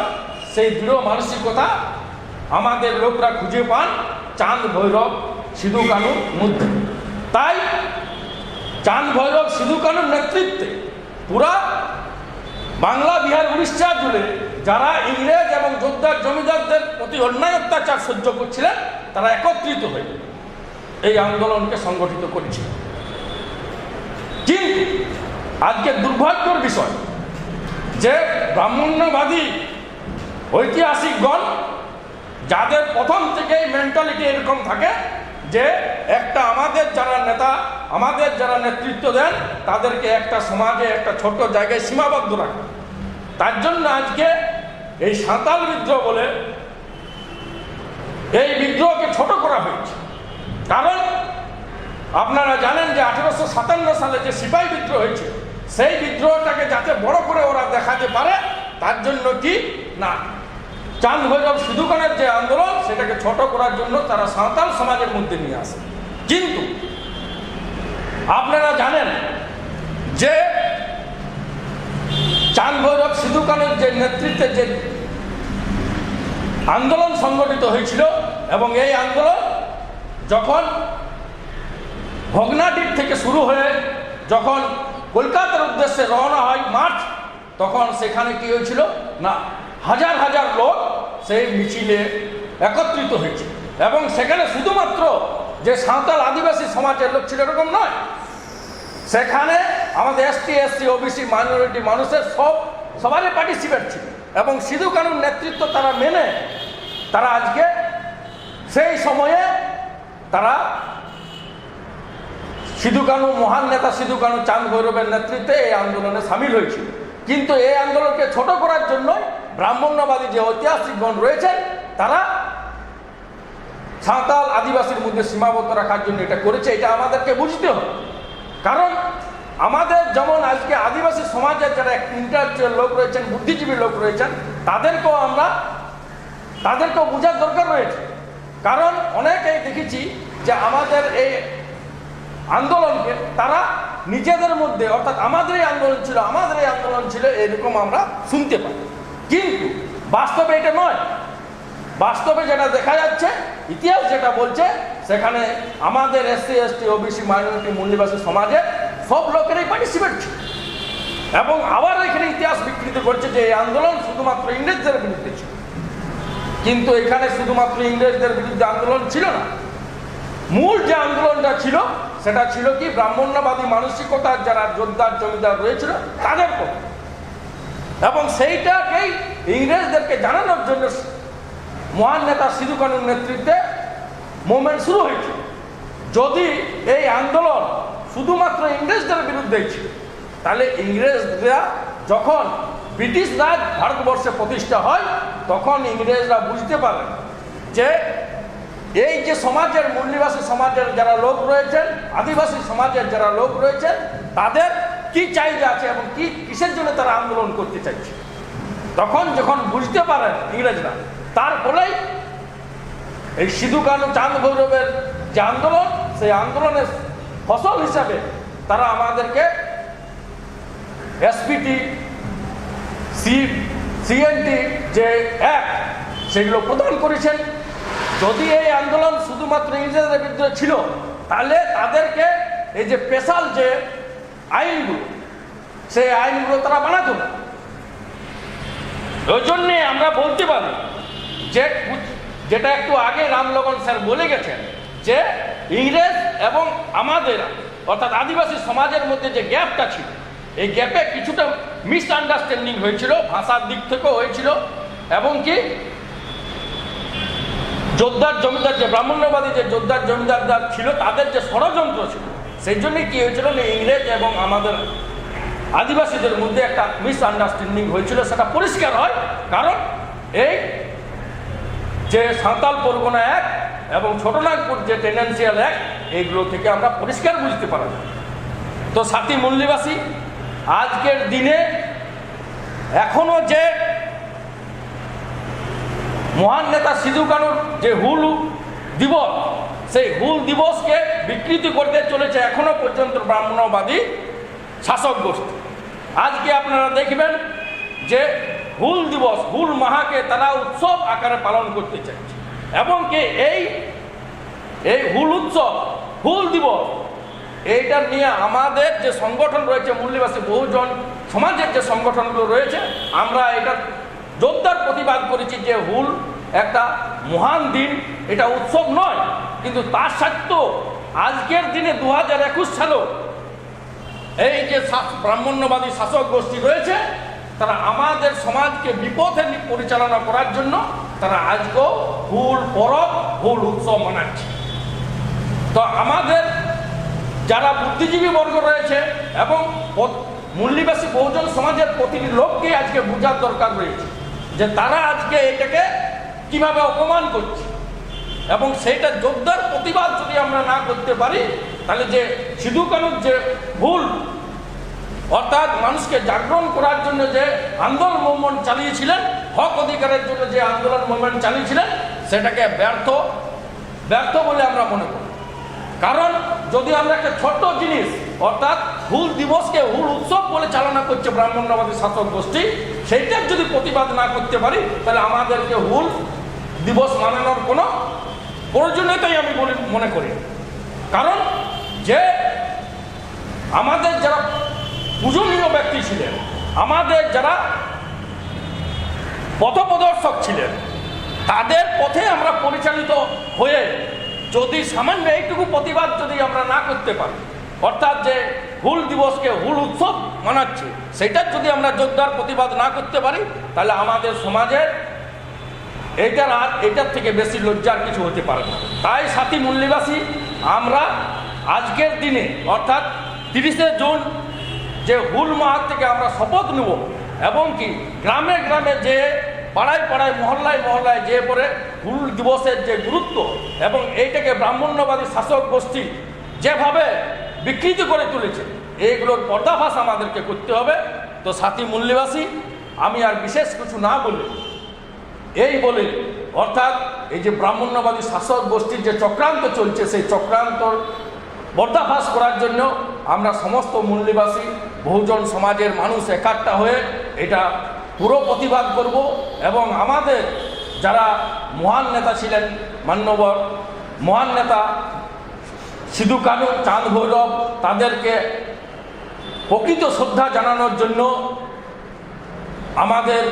সেই দৃঢ় মানসিকতা আমাদের লোকরা খুঁজে পান চাঁদ ভৈরব সিধু কানুর মধ্যে। তাই চাঁদ ভৈরব সিধু কানুর নেতৃত্বে পুরা বাংলা, বিহার, উড়িষ্যা জুড়ে যারা ইংরেজ এবং যোদ্ধার জমিদারদের প্রতি অন্যায় অত্যাচার সহ্য করছিলেন, তারা একত্রিত হয়ে এই আন্দোলনকে সংগঠিত করেছিল। কিন্তু আজকে দুর্ভাগ্যের বিষয় যে ব্রাহ্মণ্যবাদী ঐতিহাসিকগণ, যাদের প্রথম থেকেই মেন্টালিটি এরকম থাকে যে একটা আমাদের যারা নেতা, আমাদের যারা নেতৃত্ব দেন, তাদেরকে একটা সমাজে একটা ছোট জায়গায় সীমাবদ্ধ রাখে। তার জন্য আজকে এই সাঁওতাল বিদ্রোহ বলে এই বিদ্রোহকে ছোট করা হয়েছে। কারণ আপনারা জানেন যে 1857 সালে যে সিপাহী বিদ্রোহ হয়েছে, সেই বিদ্রোহটাকে যাতে বড় করে ওরা দেখাতে পারে, তার জন্য কি না চাঁদ ভৈরব সিধু কানুর যে আন্দোলন, সেটাকে ছোট করার জন্য তারা সাঁওতাল সমাজের মধ্যে নিয়ে আসে। কিন্তু আপনারা জানেন যে চাঁদ ভৈরব সিধু কানুর যে নেতৃত্বে যে আন্দোলন সংগঠিত হয়েছিল এবং এই আন্দোলন যখন ভগ্নাডির থেকে শুরু হয়ে যখন কলকাতার উদ্দেশ্যে রওনা হয় মার্চ, তখন সেখানে কি হয়েছিল না হাজার হাজার লোক সেই মিছিলে একত্রিত হয়েছে এবং সেখানে শুধুমাত্র যে সাঁওতাল আদিবাসী সমাজের লোক ছিল এরকম নয়, সেখানে আমাদের এসটি, এসসি, ওবিসি, মাইনরিটি মানুষের সবারই পার্টিসিপেট ছিল এবং সিধু কানুর নেতৃত্ব তারা মেনে তারা আজকে সেই সময়ে তারা সিধু কানু, মহান নেতা সিধু কানু চাঁদ ভৈরবের নেতৃত্বে এই আন্দোলনে সামিল হয়েছিল। কিন্তু এই আন্দোলনকে ছোট করার জন্য ব্রাহ্মণ্যবাদী যে ঐতিহাসিকগণ রয়েছেন, তারা সাঁওতাল আদিবাসীর মধ্যে সীমাবদ্ধ রাখার জন্য এটা করেছে। এটা আমাদেরকে বুঝতে হবে। কারণ আমাদের যেমন আজকে আদিবাসী সমাজের যারা ইন্টালেকচুয়াল লোক রয়েছেন, বুদ্ধিজীবী লোক রয়েছেন, তাদেরকেও বোঝার দরকার রয়েছে। কারণ অনেকেই দেখেছি যে আমাদের এই আন্দোলনকে তারা নিজেদের মধ্যে, অর্থাৎ আমাদের এই আন্দোলন ছিল এরকম আমরা শুনতে পাই, কিন্তু বাস্তবে এটা নয়। বাস্তবে যেটা দেখা যাচ্ছে, ইতিহাস যেটা বলছে, সেখানে আমাদের এসসি, এসটি, ওবিসি, মাইনরিটি, মুল্লিবাসী সমাজে সব লোকেরই পার্টিসিপেট ছিল এবং আবার এখানে ইতিহাস বিকৃত করছে যে এই আন্দোলন শুধুমাত্র ইংরেজদের বিরুদ্ধে ছিল। কিন্তু এখানে শুধুমাত্র ইংরেজদের বিরুদ্ধে আন্দোলন ছিল না। মূল যে আন্দোলনটা ছিল সেটা ছিল কি ব্রাহ্মণ্যবাদী মানসিকতার যারা যোদ্ধার জমিদার রয়েছিল তাদের পক্ষে, এবং সেইটাকেই ইংরেজদেরকে জানানোর জন্য মহান নেতা সিধু কানুর নেতৃত্বে মুভমেন্ট শুরু হয়েছিল। যদি এই আন্দোলন শুধুমাত্র ইংরেজদের বিরুদ্ধেই ছিল, তাহলে ইংরেজরা যখন ব্রিটিশ রাজ ভারতবর্ষে প্রতিষ্ঠা হয়, তখন ইংরেজরা বুঝতে পারেন যে এই যে সমাজের মুল্লিবাসী সমাজের যারা লোক রয়েছেন, আদিবাসী সমাজের যারা লোক রয়েছেন, তাদের কি চাহিদা আছে এবং কিসের জন্য তারা আন্দোলন করতে চাইছে। তখন যখন বুঝতে পারেন ইংরেজরা, তার ফলেই এই সিধু কানু চাঁদ ভৈরবের যে আন্দোলন, সেই আন্দোলনের ফসল হিসাবে তারা আমাদেরকে এসপিটি, সিএনটি যে অ্যাক্ট, সেগুলো প্রদান করেছেন। যদি এই আন্দোলন শুধুমাত্র ইংরেজদের বিরুদ্ধে ছিল, তাহলে তাদেরকে এই যে স্পেশাল যে আইনগুলো, সেই আইনগুলো তারা বানাতো না। ওই জন্যে আমরা বলতে পারি যে যেটা একটু আগে রামলগন স্যার বলে গেছেন, যে ইংরেজ এবং আমাদের অর্থাৎ আদিবাসী সমাজের মধ্যে যে গ্যাপটা ছিল, এই গ্যাপে কিছুটা মিসআন্ডারস্ট্যান্ডিং হয়েছিল, ভাষার দিক থেকেও হয়েছিল, এবং কি যোদ্ধার জমিদার যে ব্রাহ্মণ্যবাদী যে যোদ্ধার জমিদারদার ছিল, তাদের যে ষড়যন্ত্র ছিল, সেই জন্যই কি হয়েছিল না ইংরেজ এবং আমাদের আদিবাসীদের মধ্যে একটা মিসআন্ডারস্ট্যান্ডিং হয়েছিল। সেটা পরিষ্কার হয় কারণ এই যে সাঁওতাল পরগনা অ্যাক্ট এবং ছোটনাগপুর যে টেন্ডেন্সিয়াল অ্যাক্ট, এইগুলো থেকে আমরা পরিষ্কার বুঝতে পারব। তো সাথী মুল্লিবাসী, আজকের দিনে এখনো যে মহান নেতা সিধু কানুর যে হুল দিবস, সেই হুল দিবসকে বিকৃতি করতে চলেছে এখনো পর্যন্ত ব্রাহ্মণ্যবাদী শাসক গোষ্ঠী। আজকে আপনারা দেখবেন যে হুল দিবস, হুল মাহাকে তারা উৎসব আকারে পালন করতে চাইছে এবং কি এই হুল উৎসব, হুল দিবস, এইটা নিয়ে আমাদের যে সংগঠন রয়েছে, মুল্লিবাসী বহুজন সমাজের যে সংগঠনগুলো রয়েছে, আমরা এটা জোরদার প্রতিবাদ করেছি যে হুল একটা মহান দিন, এটা উৎসব নয়। কিন্তু তার সত্ত্বেও আজকের দিনে 2021 সালেও এই যে ব্রাহ্মণ্যবাদী শাসক গোষ্ঠী রয়েছে, তারা আমাদের সমাজকে বিপথে পরিচালনা করার জন্য তারা আজকেও হুল পরব, হুল উৎসব মানাচ্ছে। তো আমাদের যারা বুদ্ধিজীবী বর্গ রয়েছে এবং মুল্লিবাসী বহুজন সমাজের প্রতিটি লোককে আজকে বোঝার দরকার রয়েছে যে তারা আজকে এটাকে কিভাবে অপমান করছে এবং সেইটা জোরদার প্রতিবাদ যদি আমরা না করতে পারি, তাহলে যে সিধু কানুর যে ভুল, অর্থাৎ মানুষকে জাগরণ করার জন্য যে আন্দোলন মুভমেন্ট চালিয়েছিলেন, হক অধিকারের জন্য যে আন্দোলন মুভমেন্ট চালিয়েছিলেন, সেটাকে ব্যর্থ বলে আমরা মনে করি। কারণ যদি আমরা একটা ছোট্ট জিনিস, অর্থাৎ হুল দিবসকে হুল উৎসব বলে চালনা করছে ব্রাহ্মণ্যবাদী শাসক গোষ্ঠী, সেইটার যদি প্রতিবাদ না করতে পারি, তাহলে আমাদেরকে হুল দিবস মানানোর কোনো প্রয়োজনীয়তাই আমি মনে করি। কারণ যে আমাদের যারা পূজনীয় ব্যক্তি ছিলেন, আমাদের যারা পথপ্রদর্শক ছিলেন, তাদের পথে আমরা পরিচালিত হয়ে যদি সামান্য এইটুকু প্রতিবাদ যদি আমরা না করতে পারি, অর্থাৎ যে হুল দিবসকে হুল উৎসব মানাচ্ছে, সেটার যদি আমরা জোরদার প্রতিবাদ না করতে পারি, তাহলে আমাদের সমাজে এটার থেকে বেশি লজ্জার কিছু হতে পারে না। তাই সাথী মুল্লিবাসী, আমরা আজকের দিনে অর্থাৎ 30শে জুন যে হুল মাহার থেকে আমরা শপথ নেব এবং কি গ্রামে গ্রামে যে পাড়ায় পাড়ায় মহল্লায় মহল্লায় যে পরে হুল দিবসের যে গুরুত্ব এবং এইটাকে ব্রাহ্মণ্যবাদী শাসক গোষ্ঠী যেভাবে বিকৃতি করে তুলেছে, এইগুলোর পর্দাফাশ আমাদেরকে করতে হবে। তো সাথী মুল্লিবাসী, আমি আর বিশেষ কিছু না বলে এই বলে, অর্থাৎ এই যে ব্রাহ্মণ্যবাদী শাসক গোষ্ঠীর যে চক্রান্ত চলছে, সেই চক্রান্তর পর্দাফাশ করার জন্য আমরা সমস্ত মুল্লিবাসী বহুজন সমাজের মানুষ একাট্টা হয়ে এটা পুরো প্রতিবাদ করব এবং আমাদের যারা মহান নেতা ছিলেন, মান্যবর মহান নেতা সিধু কানু, চাঁদ ভৈরব, তাদেরকে প্রকৃত শ্রদ্ধা জানানোর জন্য আমাদের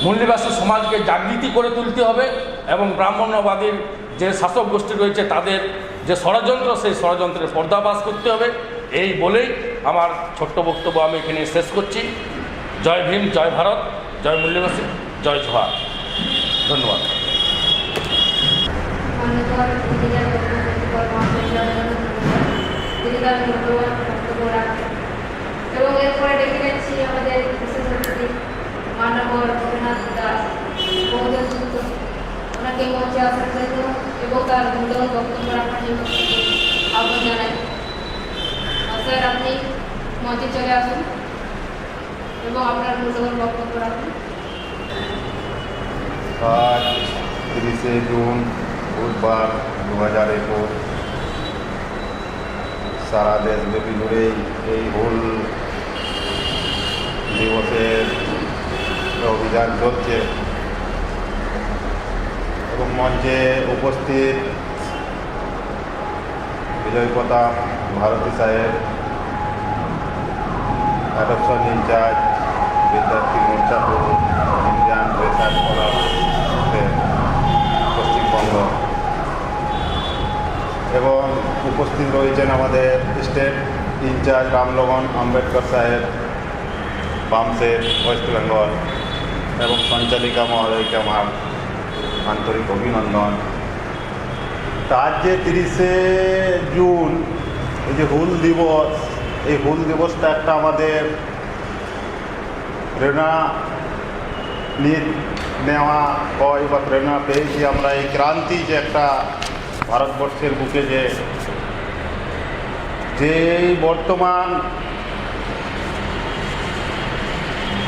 মুল্লিবাসী সমাজকে জাগৃতি করে তুলতে হবে এবং ব্রাহ্মণ্যবাদীর যে শাসক গোষ্ঠী রয়েছে তাদের যে ষড়যন্ত্র, সেই ষড়যন্ত্রের পর্দাফাশ করতে হবে। এই বলেই আমার ছোট্ট বক্তব্য আমি এখানে শেষ করছি। জয় ভীম, জয় ভারত, জয় মুল্লিবাসী, জয় জোহার। ধন্যবাদ।
এবং এরপরে ডেকে নিচ্ছি আমাদের বিশেষ অতিথি মানবর রবীন্দ্রনাথ দাস, বহুজন যুক্ত, ওনাকে মঞ্চে আসার জন্য এবং তার মূল্যবান বক্তব্য রাখার জন্য আহ্বান জানাই। স্যার, আপনি মঞ্চে চলে আসুন এবং আপনার মূল্যবান বক্তব্য রাখুন।
আজ 30শে জুন বুধবার 2021 সারা দেশব্যাপী জুড়েই এই হুল দিবসের অভিযান চলছে এবং মঞ্চে উপস্থিত বিজয় প্রতাপ ভারতী সাহেব, অ্যাডপশন ইনচার্জ বিদ্যার্থী মোর্চা ইন্ডিয়ান রিসার্চ স্কলার পশ্চিমবঙ্গ, এবং উপস্থিত রয়েছেন আমাদের স্টেট ইনচার্জ রামলোগন আম্বেদকর সাহেব, বামসের ওয়েস্ট বেঙ্গল, এবং সঞ্চালিকা মহোদয়কে আমার আন্তরিক অভিনন্দন। আজ যে 30শে জুন এই যে হুল দিবস, এই হুল দিবসটা একটা আমাদের প্রেরণা নেওয়া হয় বা প্রেরণা পেয়েছি আমরা এই ক্রান্তি যে একটা ভারতবর্ষের বুকে যে বর্তমান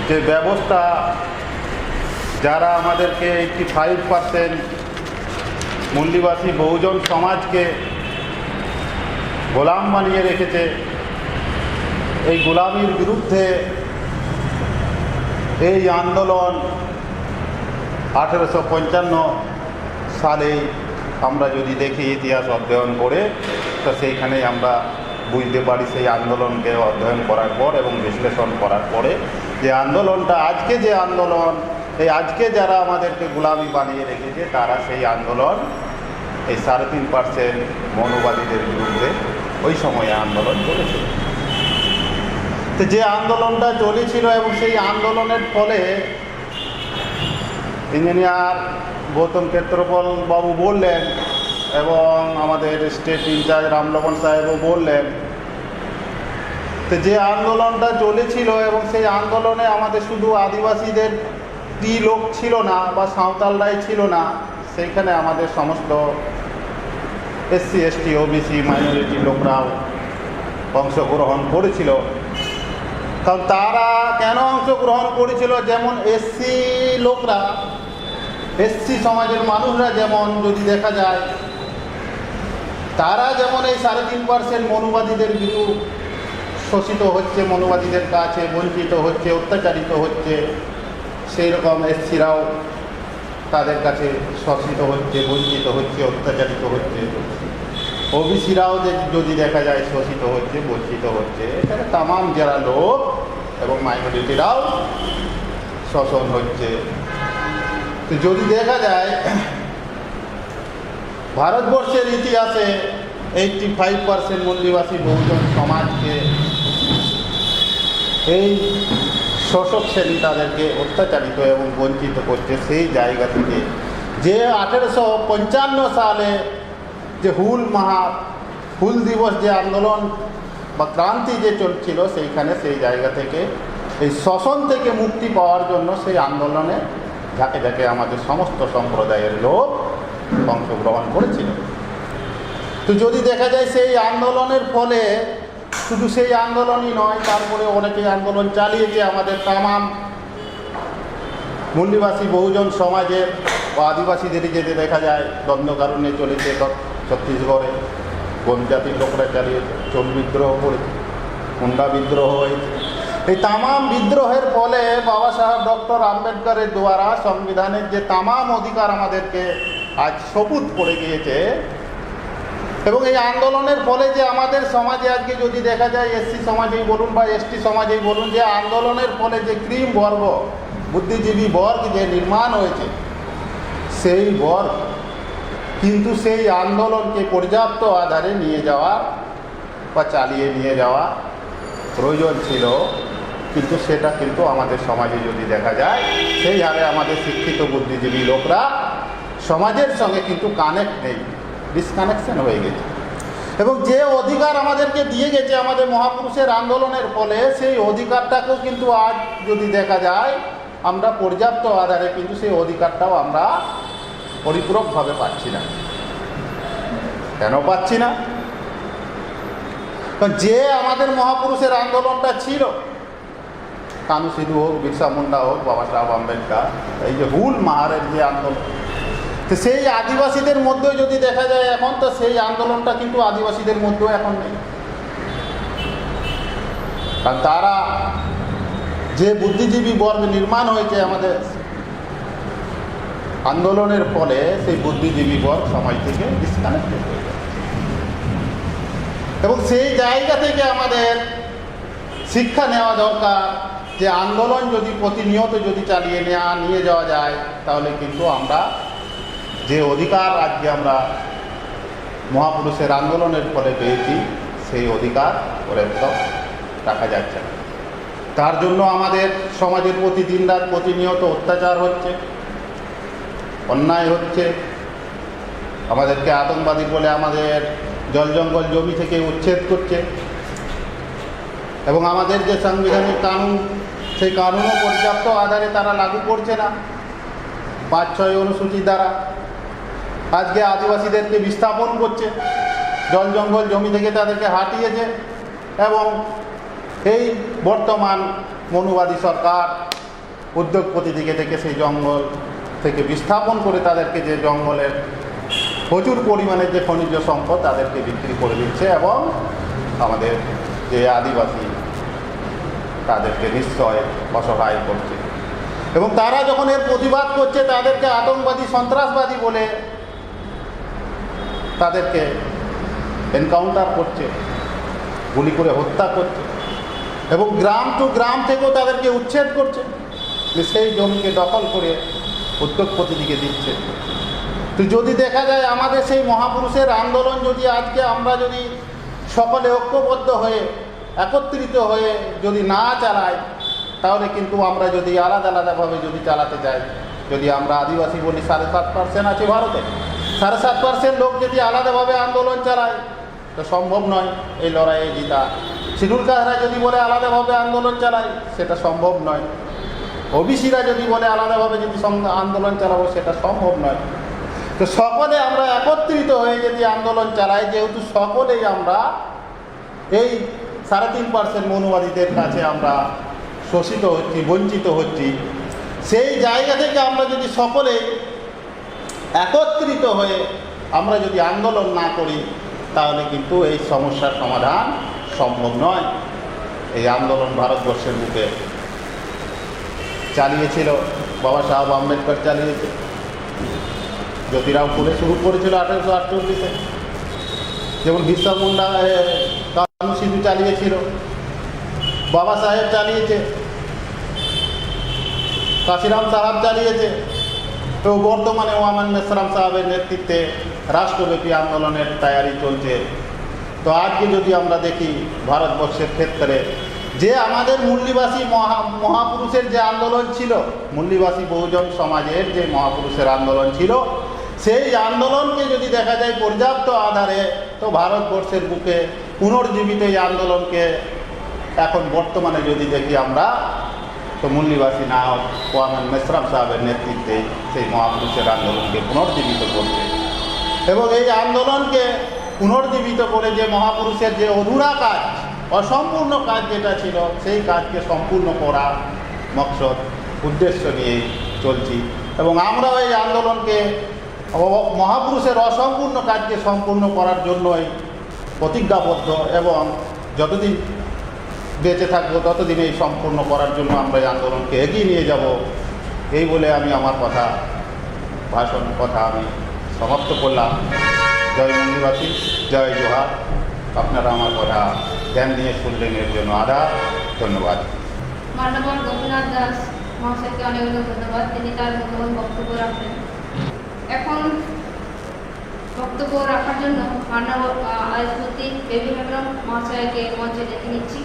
যে ব্যবস্থা, যারা আমাদেরকে 85% মূল্যবাসী বহুজন সমাজকে গোলাম বানিয়ে রেখেছে, এই গোলামির বিরুদ্ধে এই আন্দোলন 1855 সালে আমরা যদি দেখি ইতিহাস অধ্যয়ন করে, তো সেইখানেই আমরা বুঝতে পারি সেই আন্দোলনকে অধ্যয়ন করার পর এবং বিশ্লেষণ করার পরে যে আন্দোলনটা আজকে যে আন্দোলন, এই আজকে যারা আমাদেরকে গোলামি বানিয়ে রেখেছে তারা সেই আন্দোলন এই 3.5% মৌলবাদীদের বিরুদ্ধে ওই সময়ে আন্দোলন করেছিল। তো যে আন্দোলনটা চলেছিল এবং সেই আন্দোলনের ফলে ইঞ্জিনিয়ার গৌতম ক্ষেত্রপাল বাবু বললেন এবং আমাদের স্টেট ইনচার্জ রামলগন সাহেবও বললেন, তো যে আন্দোলনটা চলেছিল এবং সেই আন্দোলনে আমাদের শুধু আদিবাসীদের লোক ছিল না বা সাঁওতালরাই ছিল না, সেইখানে আমাদের সমস্ত এসসি এসটি ওবিসি মাইনরিটি লোকরাও অংশগ্রহণ করেছিল। কারণ তারা কেন অংশগ্রহণ করেছিল, যেমন এসসি লোকরা, এসসি সমাজের মানুষরা যেমন যদি দেখা যায় তারা যেমন এই 3.5% মৌলবাদীদের বিরুদ্ধে শোষিত হচ্ছে, মৌলবাদীদের কাছে বঞ্চিত হচ্ছে, অত্যাচারিত হচ্ছে, সেই রকম এসসিরাও তাদের কাছে শোষিত হচ্ছে, বঞ্চিত হচ্ছে, অত্যাচারিত হচ্ছে। ওবিসিরাও যদি দেখা যায় শোষিত হচ্ছে, বঞ্চিত হচ্ছে, এখানে তামাম যারা লোক এবং মাইনরিটিরাও শোষণ হচ্ছে। তো যদি দেখা যায় ভারতবর্ষের ইতিহাসে 85% মূল্যবাসী বহুজন সমাজকে এই শোষক শ্রেণী তাদেরকে অত্যাচারিত এবং বঞ্চিত করছে। সেই জায়গা থেকে যে 1855 সালে যে হুল দিবস যে আন্দোলন বা ক্রান্তি যে চলছিল, সেইখানে সেই জায়গা থেকে এই শোষণ থেকে মুক্তি পাওয়ার জন্য সেই আন্দোলনে ঝাঁকে ঝাঁকে আমাদের সমস্ত সম্প্রদায়ের লোক অংশগ্রহণ করেছিল। তো যদি দেখা যায় সেই আন্দোলনের ফলে শুধু সেই আন্দোলনই নয়, তারপরে অনেকে আন্দোলন চালিয়েছে আমাদের তামাম মূল্যবাসী বহুজন সমাজের বা আদিবাসীদের যেতে দেখা যায় দ্বন্দ্বকারণে চলেছে। ছত্তিশগড়ে কোন জাতির লোকরা চালিয়েছে, চোল বিদ্রোহ করেছে, মুন্ডা বিদ্রোহ হয়েছে। এই তামাম বিদ্রোহের ফলে বাবা সাহেব ডক্টর আম্বেদকরের দ্বারা সংবিধানের যে তামাম অধিকার আমাদেরকে আজ সবুজ করে গিয়েছে, এবং এই আন্দোলনের ফলে যে আমাদের সমাজে আজকে যদি দেখা যায় এসসি সমাজেই বলুন বা এসটি সমাজেই বলুন, যে আন্দোলনের ফলে যে ক্রিম বর্গ, বুদ্ধিজীবী বর্গ যে নির্মাণ হয়েছে, সেই বর্গ কিন্তু সেই আন্দোলনকে পর্যাপ্ত আধারে নিয়ে যাওয়া বা চালিয়ে নিয়ে যাওয়া প্রয়োজন ছিল, কিন্তু সেটা কিন্তু আমাদের সমাজে যদি দেখা যায় সেই হারে আমাদের শিক্ষিত বুদ্ধিজীবী লোকরা সমাজের সঙ্গে কিন্তু কানেক্ট নেই, ডিসকানেকশন হয়ে গেছে। এবং যে অধিকার আমাদেরকে দিয়ে গেছে আমাদের মহাপুরুষের আন্দোলনের ফলে, সেই অধিকারটাকেও কিন্তু আজ যদি দেখা যায় আমরা পর্যাপ্ত আধারে কিন্তু সেই অধিকারটাও আমরা পরিপূরকভাবে পাচ্ছি না। কেন পাচ্ছি না? কারণ যে আমাদের মহাপুরুষের আন্দোলনটা ছিল, কানু সিধু হোক, বিরসা মুন্ডা হোক, বাবা সাহেব আম্বেদকর, এই যে হুল মাহারের যে আন্দোলন, তো সেই আদিবাসীদের মধ্যেও যদি দেখা যায় এখন, তো সেই আন্দোলনটা কিন্তু আদিবাসীদের মধ্যেও এখন নেই। কারণ তারা যে বুদ্ধিজীবী বর্গ নির্মাণ হয়েছে আমাদের আন্দোলনের ফলে, সেই বুদ্ধিজীবী বর্গ সমাজ থেকে ডিসকানেক্টেড হয়ে যায়। এবং সেই জায়গা থেকে আমাদের শিক্ষা নেওয়া দরকার যে আন্দোলন যদি প্রতিনিয়ত যদি চালিয়ে নিয়ে যাওয়া যায়, তাহলে কিন্তু আমরা যে অধিকার আজকে আমরা মহাপুরুষের আন্দোলনের ফলে পেয়েছি, সেই অধিকার একদম রাখা যাচ্ছে না। তার জন্য আমাদের সমাজের প্রতি দিনরাত প্রতিনিয়ত অত্যাচার হচ্ছে, অন্যায় হচ্ছে, আমাদেরকে আতঙ্কবাদী বলে আমাদের জল জঙ্গল জমি থেকে উচ্ছেদ করছে, এবং আমাদের যে সাংবিধানিক কানুন সেই কানুনও পর্যাপ্ত আধারে তারা লাগু করছে না। 5-6 অনুসূচি দ্বারা আজকে আদিবাসীদেরকে বিস্থাপন করছে, জল জঙ্গল জমি থেকে তাদেরকে হাঁটিয়েছে। এবং এই বর্তমান মনুবাদী সরকার উদ্যোগপতি দিকে থেকে সেই জঙ্গল থেকে বিস্থাপন করে তাদেরকে যে জঙ্গলের প্রচুর পরিমাণে যে খনিজ সম্পদ তাদেরকে বিক্রি করে দিচ্ছে এবং আমাদের যে আদিবাসী তাদেরকে নিশ্চয় অসহায় করছে। এবং তারা যখন এর প্রতিবাদ করছে তাদেরকে আতঙ্কবাদী সন্ত্রাসবাদী বলে তাদেরকে এনকাউন্টার করছে, গুলি করে হত্যা করছে এবং গ্রাম টু গ্রাম থেকেও তাদেরকে উচ্ছেদ করছে, সেই জমিকে দখল করে উদ্যোগপতিদিকে দিচ্ছে। তো যদি দেখা যায় আমাদের সেই মহাপুরুষের আন্দোলন যদি আজকে আমরা যদি সকলে ঐক্যবদ্ধ হয়ে একত্রিত হয়ে যদি না চালাই, তাহলে কিন্তু আমরা যদি আলাদা আলাদাভাবে যদি চালাতে চাই, যদি আমরা আদিবাসী বলি 7.5% আছে ভারতে, 7.5% লোক যদি আলাদাভাবে আন্দোলন চালায় তো সম্ভব নয় এই লড়াইয়ে জিতা। শিডিউল কাস্টরা যদি বলে আলাদাভাবে আন্দোলন চালায় সেটা সম্ভব নয়। ওবিসিরা যদি বলে আলাদাভাবে যদি আন্দোলন চালাবো সেটা সম্ভব নয়। তো সকলে আমরা একত্রিত হয়ে যদি আন্দোলন চালাই, যেহেতু সকলেই আমরা এই 3.5% মনুবাদীদের কাছে আমরা শোষিত হচ্ছি, বঞ্চিত হচ্ছি, সেই জায়গা থেকে আমরা যদি সকলে একত্রিত হয়ে আমরা যদি আন্দোলন না করি তাহলে কিন্তু এই সমস্যার সমাধান সম্ভব নয়। এই আন্দোলন ভারতবর্ষের বুকে চালিয়েছিল বাবা সাহেব আম্বেদকর, চালিয়েছে জ্যোতিরাও ফুলে শুরু করেছিল 1848-এ, যেমন বিরসা মুন্ডা কানু সিধু চালিয়েছিল, বাবা সাহেব চালিয়েছে, কাশিরাম সাহেব চালিয়েছে। তো বর্তমানে ওয়ামান মেসরাম সাহেবের নেতৃত্বে রাষ্ট্রব্যাপী আন্দোলনের তৈরি চলছে। তো আজকে যদি আমরা দেখি ভারতবর্ষের ক্ষেত্রে যে আমাদের মূল্যবাসী মহাপুরুষের যে আন্দোলন ছিল, মূল্যবাসী বহুজন সমাজের যে মহাপুরুষের আন্দোলন ছিল, সেই আন্দোলনকে যদি দেখা যায় পর্যাপ্ত আধারে, তো ভারতবর্ষের বুকে পুনর্জীবিত এই আন্দোলনকে এখন বর্তমানে যদি দেখি আমরা, তো মূল্যবাসী নায়ক ওয়ামান মেসরাম সাহেবের নেতৃত্বে সেই মহাপুরুষের আন্দোলনকে পুনর্জীবিত করছে। এবং এই আন্দোলনকে পুনর্জীবিত করে যে মহাপুরুষের যে অধুরা কাজ, অসম্পূর্ণ কাজ যেটা ছিল, সেই কাজকে সম্পূর্ণ করা মকসদ উদ্দেশ্য নিয়ে চলছি। এবং আমরাও এই আন্দোলনকে মহাপুরুষের অসম্পূর্ণ কাজকে সম্পূর্ণ করার জন্যই প্রতিজ্ঞাবদ্ধ এবং যতদিন বেঁচে থাকবো ততদিন এই সম্পূর্ণ করার জন্য আমরা এই আন্দোলনকে এগিয়ে নিয়ে যাব। এই বলে আমি আমার কথা আমি সমাপ্ত করলাম। জয় মন্দিরবাসী, জয় জোহার। আপনারা আমার কথা ধ্যান দিয়ে শুনলেন, এর জন্য ধন্যবাদ।
মাননীয় গোপীনাথ দাস মহাশয়কে অনেক অনেক ধন্যবাদ, তিনি তার মূল্যবান বক্তব্য রাখলেন। এখন বক্তব্য রাখার জন্য মাননীয় আইনমন্ত্রী বেবি মেমরাম মহাশয়কে মঞ্চে ডেকে নিচ্ছি,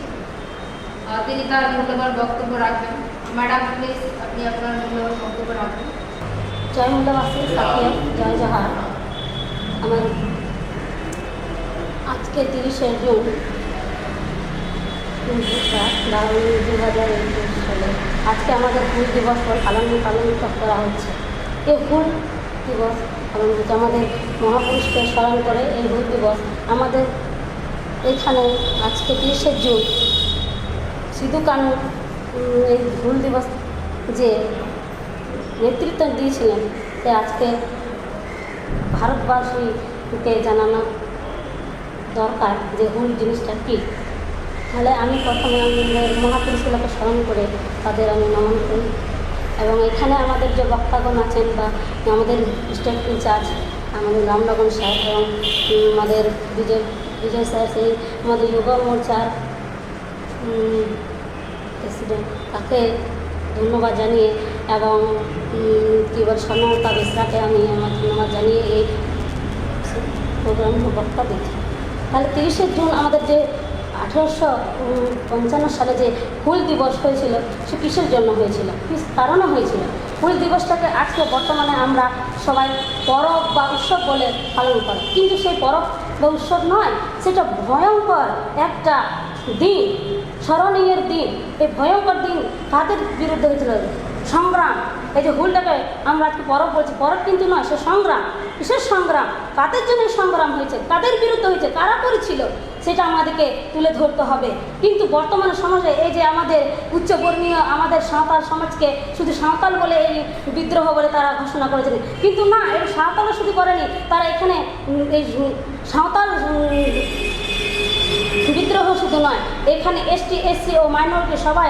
তিনি তার মূল্যবান বক্তব্য রাখবেন। ম্যাডাম প্লিজ আপনি আপনার মূল্যবান বক্তব্য রাখবেন।
জয় মূল্যবাসী, জয় জোহার। আমার আজকে 30শে জুন 2021 সালে আজকে আমাদের হুল দিবস পালন করা হচ্ছে। এই হুল দিবস পালন হচ্ছে আমাদের মহাপুরুষকে স্মরণ করে। এই হুল দিবস আমাদের এখানে আজকে 30শে জুন সিধু কানু এই হুল দিবস যে নেতৃত্ব দিয়েছিলেন, সে আজকে ভারতবাসীকে জানানো দরকার যে হুল জিনিসটা কী। তাহলে আমি প্রথমে আমাদের মহাপুরুষগুলোকে স্মরণ করে তাদের আমি নমন করি। এবং এখানে আমাদের যে বক্তাগণ আছেন বা আমাদের স্টেট ইনচার্জ আমাদের রামনগর স্যার এবং আমাদের বিজয় স্যার, সেই আমাদের যুব মোর্চার প্রেসিডেন্ট, তাকে ধন্যবাদ জানিয়ে এবং কী বল স্বর্ণলতা বেসরাকে আমি আমার ধন্যবাদ জানিয়ে এই প্রোগ্রামে বক্তা দিচ্ছি। তাহলে 30শে জুন আমাদের যে 1855 সালে যে হুল দিবস হয়েছিল, সে কিসের জন্য হয়েছিল, কী কারণে হয়েছিল? হুল দিবসটাকে আজকে বর্তমানে আমরা সবাই পরব বা উৎসব বলে পালন করি, কিন্তু সেই পরব বা উৎসব নয়, সেটা ভয়ঙ্কর একটা দিন। স্মরণীয় দিন, এই ভয়ঙ্কর দিন কাদের বিরুদ্ধে হয়েছিল? সংগ্রাম। এই যে হুলটাকে আমরা আজকে পরব বলছি, পরব কিন্তু নয়, সে সংগ্রাম। কিসের সংগ্রাম? কাদের জন্য সংগ্রাম হয়েছে, কাদের বিরুদ্ধে হয়েছে, কারা করেছিল, সেটা আমাদেরকে তুলে ধরতে হবে। কিন্তু বর্তমান সমাজে এই যে আমাদের উচ্চবর্ণীয় আমাদের সাঁওতাল সমাজকে শুধু সাঁওতাল বলে এই বিদ্রোহ বলে তারা ঘোষণা করেছেন, কিন্তু না, এই সাঁওতালও শুধু করেনি, তারা এখানে এই সাঁওতাল বিদ্রোহ শুধু নয়, এখানে এসটি এসসি ও মাইনরিটি সবাই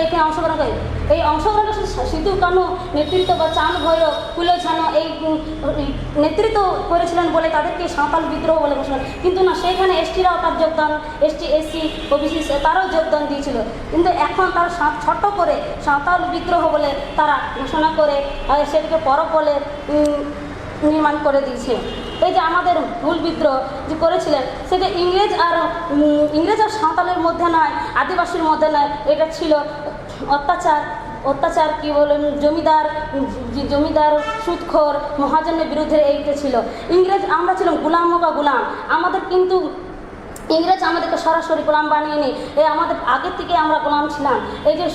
এখানে অংশগ্রহণ করে। এই অংশগ্রহণ সিধু কানু নেতৃত্ব বা চাঁদ ভৈরব কুলো ছানো এই নেতৃত্ব করেছিলেন বলে তাদেরকে সাঁওতাল বিদ্রোহ বলে ঘোষণা, কিন্তু না, সেখানে এসটিরাও তার যোগদান, এসটি এসসি ওবিসি তারাও যোগদান দিয়েছিল, কিন্তু এখন তারা ছোট্ট করে সাঁওতাল বিদ্রোহ বলে তারা ঘোষণা করে সেটাকে পরব বলে নির্মাণ করে দিয়েছে। এই যে আমাদের হুল বিদ্রোহ যে করেছিলেন, সেটা ইংরেজ আর সাঁওতালের মধ্যে নয়, আদিবাসীর মধ্যে নয়, এটা ছিল অত্যাচার কি বলেন, জমিদার সুদখোর মহাজনের বিরুদ্ধে এইটা ছিল। ইংরেজ, আমরা ছিলাম গুলাম বা গুলাম, আমাদের কিন্তু ইংরেজ আমাদেরকে সরাসরি গোলাম বানিয়ে নি, এই আমাদের আগের থেকে আমরা গোলাম ছিলাম। এই যে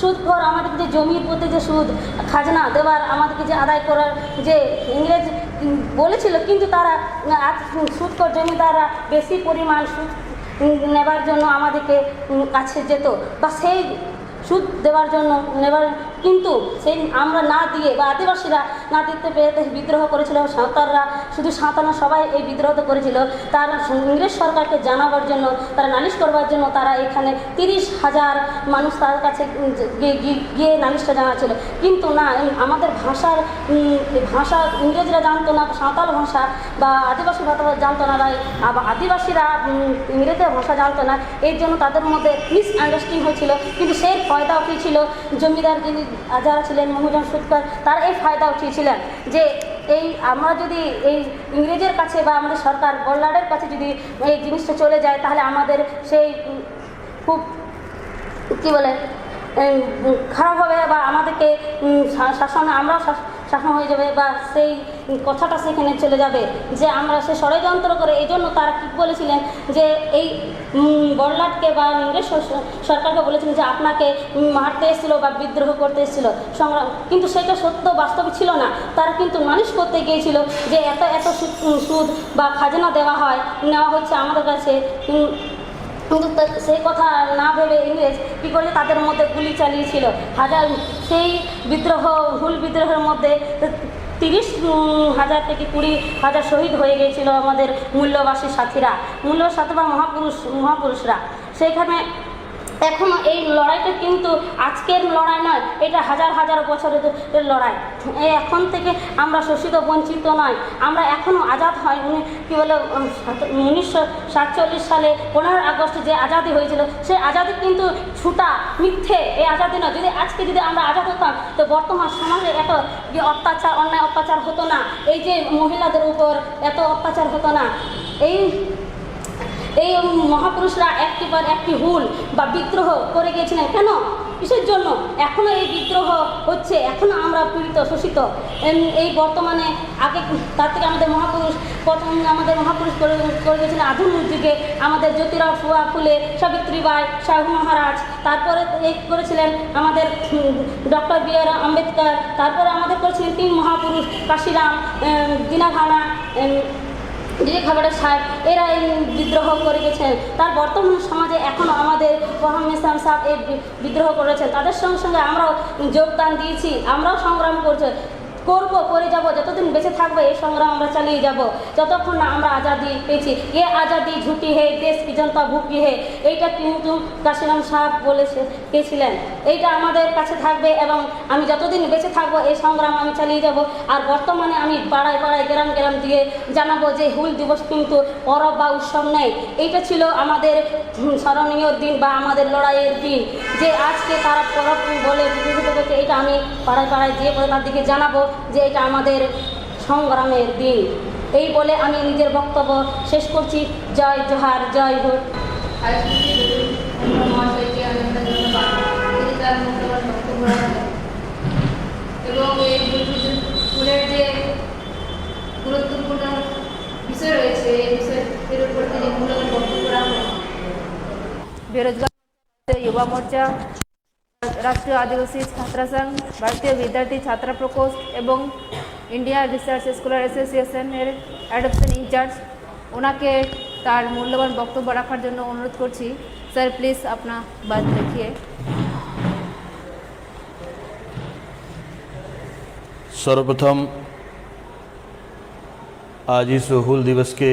সুদখোর আমাদেরকে যে জমির প্রতি যে সুদ খাজনা দেওয়ার আমাদেরকে যে আদায় করার যে ইংরেজ বলেছিল, কিন্তু তারা সুদখোর জমিদাররা বেশি পরিমাণ সুদ নেবার জন্য আমাদেরকে কাছে যেত, বা সেই সুদ দেওয়ার জন্য কিন্তু সেই আমরা না দিয়ে বা আদিবাসীরা না দিতে পেরে বিদ্রোহ করেছিল। সাঁওতালরা, শুধু সাঁওতাল সবাই এই বিদ্রোহ করেছিল। তারা ইংরেজ সরকারকে জানাবার জন্য, তারা নালিশ করবার জন্য তারা এখানে 30,000 মানুষ তার কাছে গিয়ে নালিশটা জানাচ্ছিল, কিন্তু না, আমাদের ভাষা ইংরেজরা জানতো না, সাঁওতাল ভাষা বা আদিবাসী ভাষা জানতো না, আদিবাসীরা ইংরেজের ভাষা জানতো না, এর জন্য তাদের মধ্যে মিসআন্ডারস্ট্যান্ডিং হয়েছিল। কিন্তু সেই ফায়দা উঠিয়েছিল জমিদার যিনি যারা ছিলেন মহাজন সুদকর, তারা এই ফায়দা উঠিয়েছিলেন যে এই আমরা যদি এই ইংরেজের কাছে বা আমাদের সরকার বল্লারের কাছে যদি এই জিনিসটা চলে যায়, তাহলে আমাদের সেই খুব কী বলে খারাপ হবে, বা আমাদেরকে আমরাও শাসন হয়ে যাবে, বা সেই কথাটা সেখানে চলে যাবে যে আমরা সে ষড়যন্ত্র করে। এই জন্য তারা কী বলেছিলেন যে এই বড়লাটকে বা ইংরেজ সরকারকে বলেছিলেন যে আপনাকে মারতে এসেছিলো বা বিদ্রোহ করতে এসেছিলো সংগ্রাম, কিন্তু সেটা সত্য বাস্তবে ছিল না। তারা কিন্তু নালিশ করতে গিয়েছিল যে এত সুদ বা খাজনা নেওয়া হচ্ছে আমাদের কাছে, কিন্তু সেই কথা না ভেবে ইংরেজ কী করে তাদের মধ্যে গুলি চালিয়েছিল। সেই হুল বিদ্রোহের মধ্যে 30,000 থেকে 20,000 শহীদ হয়ে গিয়েছিল আমাদের মূল্যবাসী সাথীরা, বা মহাপুরুষরা। সেইখানে এখনও এই লড়াইটা কিন্তু আজকের লড়াই নয়, এটা হাজার বছরের লড়াই। এখন থেকে আমরা শোষিত বঞ্চিত নয়, আমরা এখনও আজাদ হয়। কী বলে 1947 সালে 15 আগস্ট যে আজাদি হয়েছিল, সেই আজাদি কিন্তু ছুটা মিথ্যে, এই আজাদি নয়। যদি আমরা আজাদ হতাম, তো বর্তমান সমাজে এত অন্যায় অত্যাচার হতো না, এই যে মহিলাদের উপর এত অত্যাচার হতো না। এই মহাপুরুষরা একটি পর একটি হুল বা বিদ্রোহ করে গিয়েছিলেন। কেন? কিসের জন্য? এখনও এই বিদ্রোহ হচ্ছে, এখনও আমরা পীড়িত শোষিত। এই বর্তমানে আগে তার থেকে আমাদের মহাপুরুষ করে গেছিলেন আধুনিক যুগে আমাদের জ্যোতিরাও ফুলে, সাবিত্রীবাই, শাহু মহারাজ, তারপরে এই করেছিলেন আমাদের ডক্টর বি.আর. আম্বেদকর, তারপরে আমাদের করেছিলেন 3 মহাপুরুষ কাশিরাম, দিনাঘানা, খাবারের সাহেব, এরা এই বিদ্রোহ করে গেছেন। তার বর্তমান সমাজে এখনও আমাদের মোহাম্মদ ইসলাম সাহেব এই বিদ্রোহ করেছেন, তাদের সঙ্গে আমরাও যোগদান দিয়েছি, আমরাও সংগ্রাম করে যাব। যতদিন বেঁচে থাকবে এই সংগ্রাম আমরা চালিয়ে যাব, যতক্ষণ না আমরা আজাদি পেয়েছি। এ আজাদি ঝুঁকি হে, দেশ কি জনতা ভুকি হে, এইটা কিন্তু কাশিরাম সাহেব গেছিলেন। এইটা আমাদের কাছে থাকবে, এবং আমি যতদিন বেঁচে থাকবো এই সংগ্রাম আমি চালিয়ে যাব। আর বর্তমানে আমি পাড়ায় গ্রাম দিয়ে জানাবো যে হুল দিবস কিন্তু পরব বা উৎসব নেই, এইটা ছিল আমাদের স্মরণীয় দিন বা আমাদের লড়াইয়ের দিন। যে আজকে তারা পরব বলে বিবেচিত করছে, এটা আমি পাড়ায় যেয়ে তার দিকে জানাবো যে এটা আমাদের সংগ্রামের দিন। এই বলে আমি নিজের বক্তব্য শেষ করছি। জয় জোহার, জয় ভোট।
এবং এই ফুলের যে গুরুত্বপূর্ণ বিষয় রয়েছে, এই বিষয়ের উপর যে মূল্যবান বক্তব্য রাখবো, বেরোজগার युवा मोर्चा, राष्ट्रीय आदिवासी छात्र संघ, भारतीय विद्यार्थी छात्र प्रकोष्ठ एवं India research scholar association adoption incharge ওনাকে তার মূল্যবান বক্তব্য রাখার জন্য অনুরোধ করছি। স্যার প্লিজ अपना बात रखिए।
सर्वप्रथम आज इस हूल दिवस के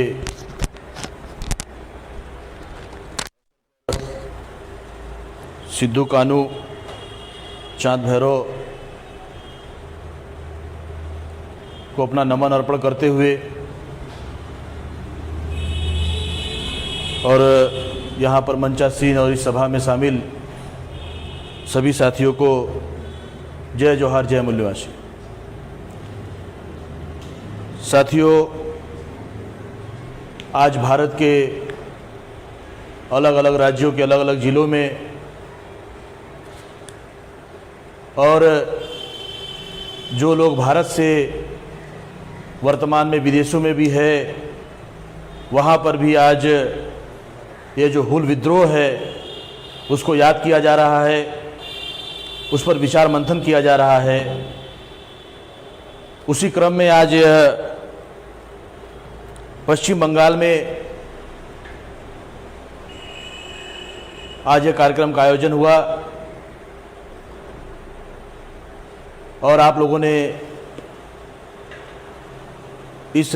सिद्धू कानू, चांद भैरव को अपना नमन अर्पण करते हुए और यहाँ पर मंचासीन और इस सभा में शामिल सभी साथियों को जय जोहार, जय मूल्यवासी। साथियों, आज भारत के अलग अलग राज्यों के अलग अलग ज़िलों में और जो लोग भारत से वर्तमान में विदेशों में भी है, वहाँ पर भी आज ये जो हूल विद्रोह है उसको याद किया जा रहा है, उस पर विचार मंथन किया जा रहा है। उसी क्रम में आज पश्चिम बंगाल में आज ये कार्यक्रम का आयोजन हुआ और आप लोगों ने इस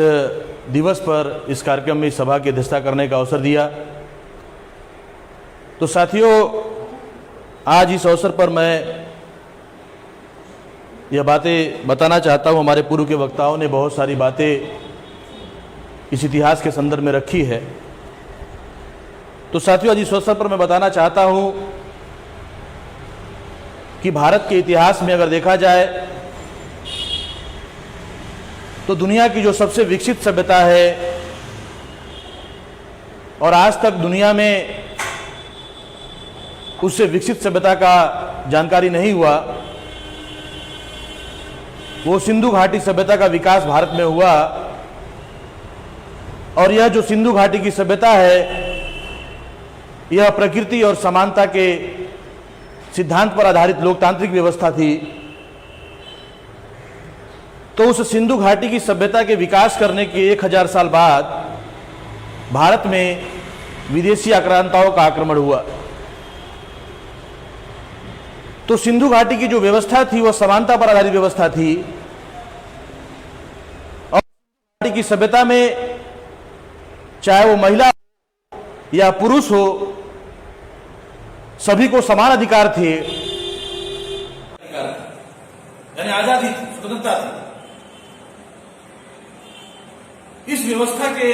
दिवस पर इस कार्यक्रम में सभा की अध्यक्षता करने का अवसर दिया। तो साथियों, आज इस अवसर पर मैं यह बातें बताना चाहता हूँ। हमारे पूर्व के वक्ताओं ने बहुत सारी बातें इस इतिहास के संदर्भ में रखी है। तो साथियों, आज इस अवसर पर मैं बताना चाहता हूँ कि भारत के इतिहास में अगर देखा जाए तो दुनिया की जो सबसे विकसित सभ्यता है और आज तक दुनिया में उससे विकसित सभ्यता का जानकारी नहीं हुआ, वो सिंधु घाटी सभ्यता का विकास भारत में हुआ। और यह जो सिंधु घाटी की सभ्यता है, यह प्रकृति और समानता के सिद्धांत पर आधारित लोकतांत्रिक व्यवस्था थी। तो उस सिंधु घाटी की सभ्यता के विकास करने के 1000 साल बाद भारत में विदेशी आक्रांताओं का आक्रमण हुआ। तो सिंधु घाटी की जो व्यवस्था थी वह समानता पर आधारित व्यवस्था थी और घाटी की सभ्यता में चाहे वो महिला या पुरुष हो, सभी को समान अधिकार थे,
यानी आजादी थी, स्वतंत्रता थी। इस व्यवस्था के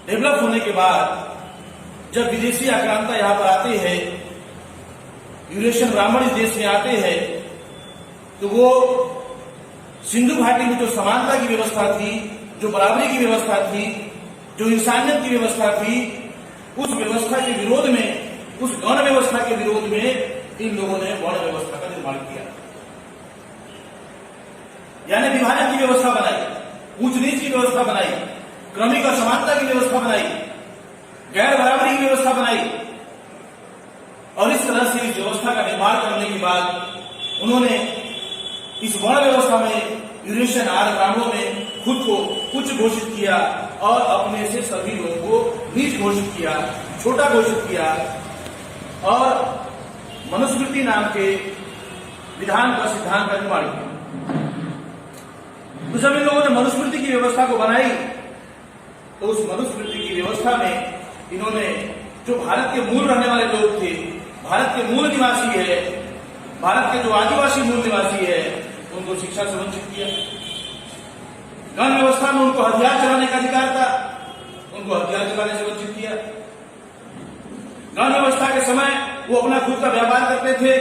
डेवलप होने के बाद जब विदेशी आक्रांता यहां पर आते हैं, यूरेशियन ब्राह्मण इस देश में आते हैं, तो वो सिंधु घाटी में जो समानता की व्यवस्था थी, जो बराबरी की व्यवस्था थी, जो इंसानियत की व्यवस्था थी, उस व्यवस्था के विरोध में, उस गण व्यवस्था के विरोध में इन लोगों ने वर्ण व्यवस्था का निर्माण किया। यानी विभाजन की व्यवस्था बनाई, ऊंच नीच की व्यवस्था बनाई, क्रमिक असमानता की व्यवस्था बनाई, गैर बराबरी की व्यवस्था बनाई। और इस तरह से इस व्यवस्था का निर्माण करने के बाद उन्होंने इस वर्ण व्यवस्था में यूरेशियन आर्य ब्राह्मणों ने खुद को उच्च घोषित किया और अपने से सभी लोगों को नीच घोषित किया, छोटा घोषित किया और मनुस्मृति नाम के विधान का सिद्धांत का निर्माण किया। तो जब इन लोगों ने मनुस्मृति की व्यवस्था को बनाई तो उस मनुस्मृति की व्यवस्था में इन्होंने जो भारत के मूल रहने वाले लोग थे, भारत के मूल निवासी है, भारत के जो आदिवासी मूल निवासी है, उनको शिक्षा से वंचित किया। गण व्यवस्था में उनको हथियार चलाने का अधिकार था, उनको हथियार चलाने से वंचित किया। गण व्यवस्था के समय वो अपना खुद का व्यापार करते थे,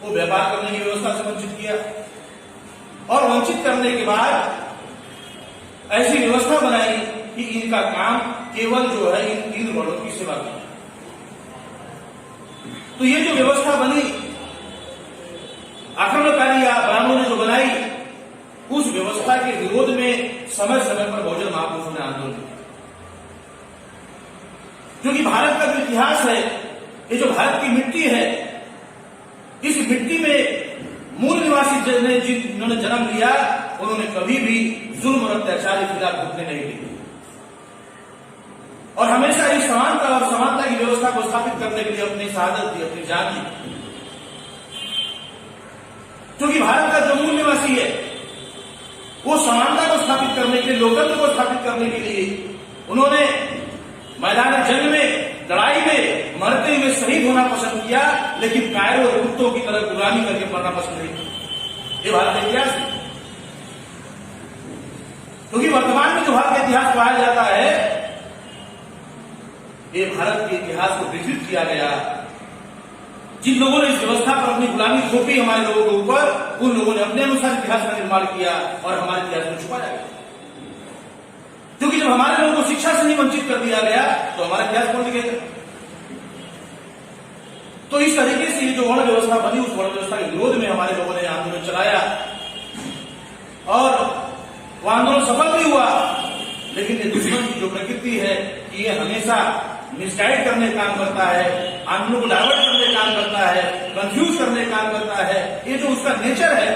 वो व्यापार करने की व्यवस्था से वंचित किया। और वंचित करने के बाद ऐसी व्यवस्था बनाई कि इनका काम केवल जो है इन 3 वर्णों की सेवा करना। तो ये जो व्यवस्था बनी, आक्रमणकारी या ब्राह्मणों ने जो बनाई, उस व्यवस्था के विरोध में समय समय पर बहुजन महापुरुषों ने आंदोलन किया।
क्योंकि भारत का जो इतिहास है, ये जो भारत की मिट्टी है, इस मिट्टी में मूल निवासी ने जिन्होंने जन्म लिया, उन्होंने कभी भी जुल्म और अत्याचार के खिलाफ घुटने नहीं दिए और हमेशा इस समानता और समानता की व्यवस्था को स्थापित करने के लिए अपनी शहादत दी, अपनी जान दी। क्योंकि भारत का जो मूल निवासी है, वो समानता को स्थापित करने के लिए, लोकतंत्र को स्थापित करने के लिए उन्होंने मैदान जंग में, लड़ाई में मरते हुए शहीद होना पसंद किया, लेकिन कायरों और कुत्तों की तरह गुलामी करके मरना पसंद नहीं किया। ये भारत का इतिहास है। क्योंकि वर्तमान में जो भारत का इतिहास पढ़ाया जाता है, ये भारत के इतिहास को विकृत किया गया। जिन लोगों ने इस व्यवस्था पर अपनी गुलामी थोपी हमारे लोगों के ऊपर, उन लोगों ने अपने अनुसार इतिहास का निर्माण किया और हमारे इतिहास को छुपाया गया। क्योंकि जब हमारे लोगों को शिक्षा से नहीं वंचित कर दिया गया, तो हमारा इतिहास कौन लिखेगा? तो इस तरीके से जो वर्ण व्यवस्था बनी, उस वर्ण व्यवस्था के विरोध में हमारे लोगों ने आंदोलन चलाया और वह आंदोलन सफल भी हुआ। लेकिन ये दुश्मन की जो प्रकृति है कि ये हमेशा मिसगाइड करने का काम करता है, आंदोलन को डाइवर्ट करने का काम करता है, कंफ्यूज करने का काम करता है। ये जो उसका नेचर है,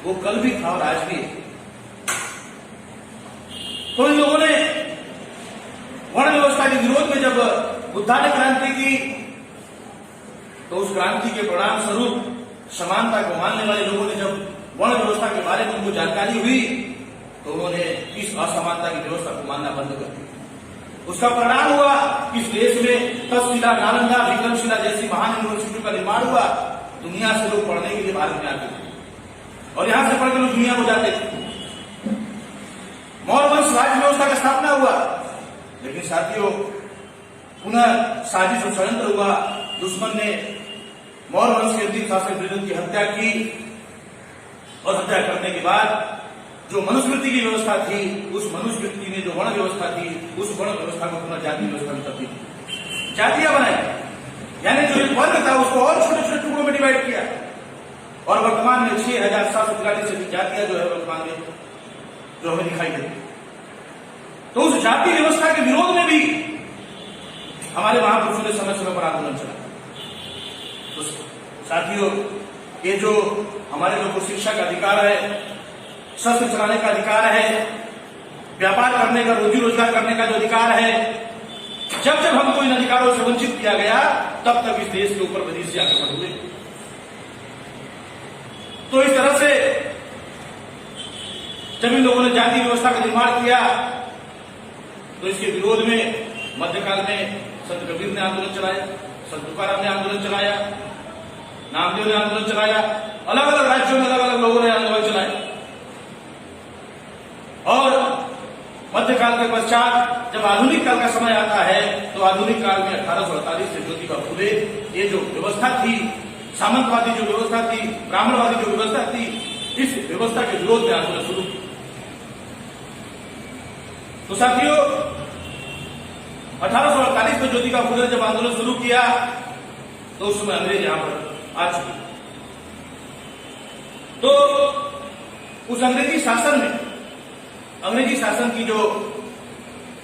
वो कल भी था और आज भी है। तो इन लोगों ने वर्ण व्यवस्था के विरोध में जब बुद्धा ने क्रांति की, तो उस क्रांति के परिणाम स्वरूप समानता को मानने वाले लोगों ने जब वर्ण व्यवस्था के बारे में उनको जानकारी हुई, तो उन्होंने इस असमानता की व्यवस्था को मानना बंद कर दिया। उसका परिणाम हुआ कि इस देश में तक्षशिला, नालंदा, विक्रमशिला जैसी महान यूनिवर्सिटियों का निर्माण हुआ। दुनिया से लोग पढ़ने के लिए भारत में आते थे और यहां से पढ़कर लोग दुनिया को जाते थे। मौर्य वंश राज्य व्यवस्था का स्थापना हुआ, लेकिन साथियों पुनः साजिश और षड्यंत्र हुआ। दुश्मन ने मौर्य वंश के अंतिम शासक वृद्धि की हत्या की और हत्या करने के बाद जो मनुस्मृति की व्यवस्था थी, उस मनुस्मृति में जो वर्ण व्यवस्था थी, उस वर्ण व्यवस्था को पुनः जाति व्यवस्था में तब्दील किया, जातियां बनाई। यानी जो एक वर्ग था उसको और छोटे छोटे टुकड़ों में डिवाइड किया और वर्तमान में 6,743 से अधिक जातियां जो है वर्तमान में जो हमें दिखाई देती। तो उस जाति व्यवस्था के विरोध में भी हमारे महापुरुषों ने समय समय पर आंदोलन चलाया। तो साथियों, ये जो हमारे लोगों को शिक्षा का अधिकार है, शस्त्र चलाने का अधिकार है, व्यापार करने का, रोजी रोजगार करने का जो अधिकार है, जब जब हमको इन अधिकारों से वंचित किया गया, तब तक इस देश के ऊपर विदेशी आक्रमण हुए। तो इस तरह से जब इन लोगों ने जाति व्यवस्था का निर्माण किया, तो इसके विरोध में मध्यकाल में संत कबीर ने आंदोलन चलाया, संत तुकाराम ने आंदोलन चलाया, नामदेव ने आंदोलन चलाया, अलग अलग राज्यों में अलग अलग लोगों ने आंदोलन चलाया। और मध्यकाल के पश्चात जब आधुनिक काल का समय आता है, तो आधुनिक काल में 1848 से ज्योतिबा फुले ये जो व्यवस्था थी, सामंतवादी जो व्यवस्था थी, ब्राह्मणवादी जो व्यवस्था थी, इस व्यवस्था के विरोध में आंदोलन शुरू किया। तो साथियों, 1848 में ज्योतिबा फुले ने जब आंदोलन शुरू किया, तो उस समय अंग्रेज यहां पर आ चुके। तो उस अंग्रेजी शासन में, अंग्रेजी शासन की जो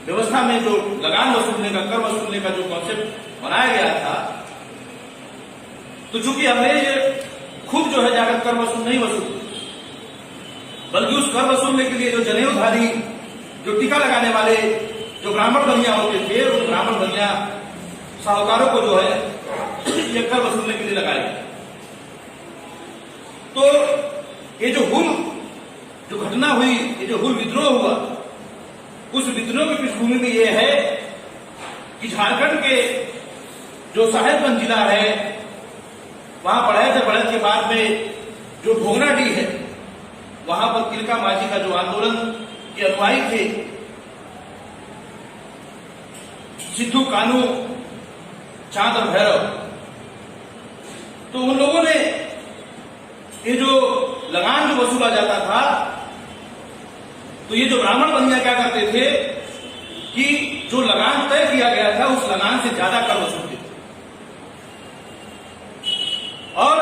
व्यवस्था में जो लगान वसूलने का, कर वसूलने का जो कॉन्सेप्ट बनाया गया था, तो चूंकि अंग्रेज खुद जो है जाकर कर वसूल नहीं वसूलते, बल्कि उस कर वसूलने के लिए जो जनेऊधारी, जो टीका लगाने वाले जो ब्राह्मण बनिया होते थे, उन ब्राह्मण बनिया साहूकारों को जो है ये कर वसूलने के लिए लगाया गया। तो ये जो हुल जो घटना हुई, ये जो हुल विद्रोह हुआ, उस विद्रोह की पृष्ठभूमि में यह है कि झारखंड के जो साहेबगंज जिला है, वहां बढ़त थे, बढ़त के बाद में जो भोगनाडीह है, वहां पर तिलका माझी का जो आंदोलन के अनुयायी थे, सिद्धू कानू, चांद और भैरव, तो उन लोगों ने ये जो लगान जो वसूला जाता था, तो ये जो ब्राह्मण बनिया क्या करते थे कि जो लगान तय किया गया था, उस लगान से ज्यादा कर वसूलते थे और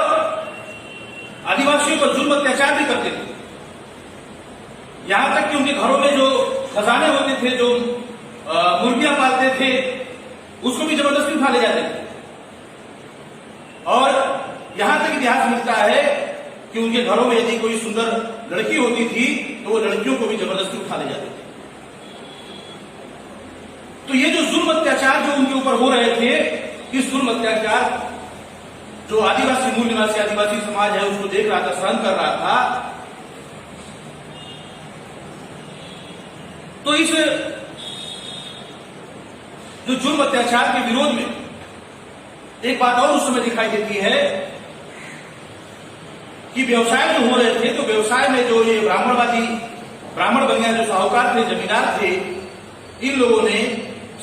आदिवासियों पर जुल्म अत्याचार भी करते थे। यहां तक कि उनके घरों में जो खजाने होते थे, जो मुर्गियां पालते थे, उसको भी जबरदस्ती उठा ले जाते थे। और यहां तक इतिहास मिलता है कि उनके घरों में यदि कोई सुंदर लड़की होती थी तो वो लड़कियों को भी जबरदस्ती उठा ले जाते थे। तो ये जो जुल्म अत्याचार जो उनके ऊपर हो रहे थे, इस जुल्म अत्याचार जो आदिवासी मूल निवासी आदिवासी समाज है उसको देख रहा था, सहन कर रहा था। तो इस जो जुल्म अत्याचार के विरोध में एक बात और उस समय दिखाई देती है कि व्यवसाय जो हो रहे थे, तो व्यवसाय में जो ये ब्राह्मण बनिया जो साहूकार थे, जमींदार थे, इन लोगों ने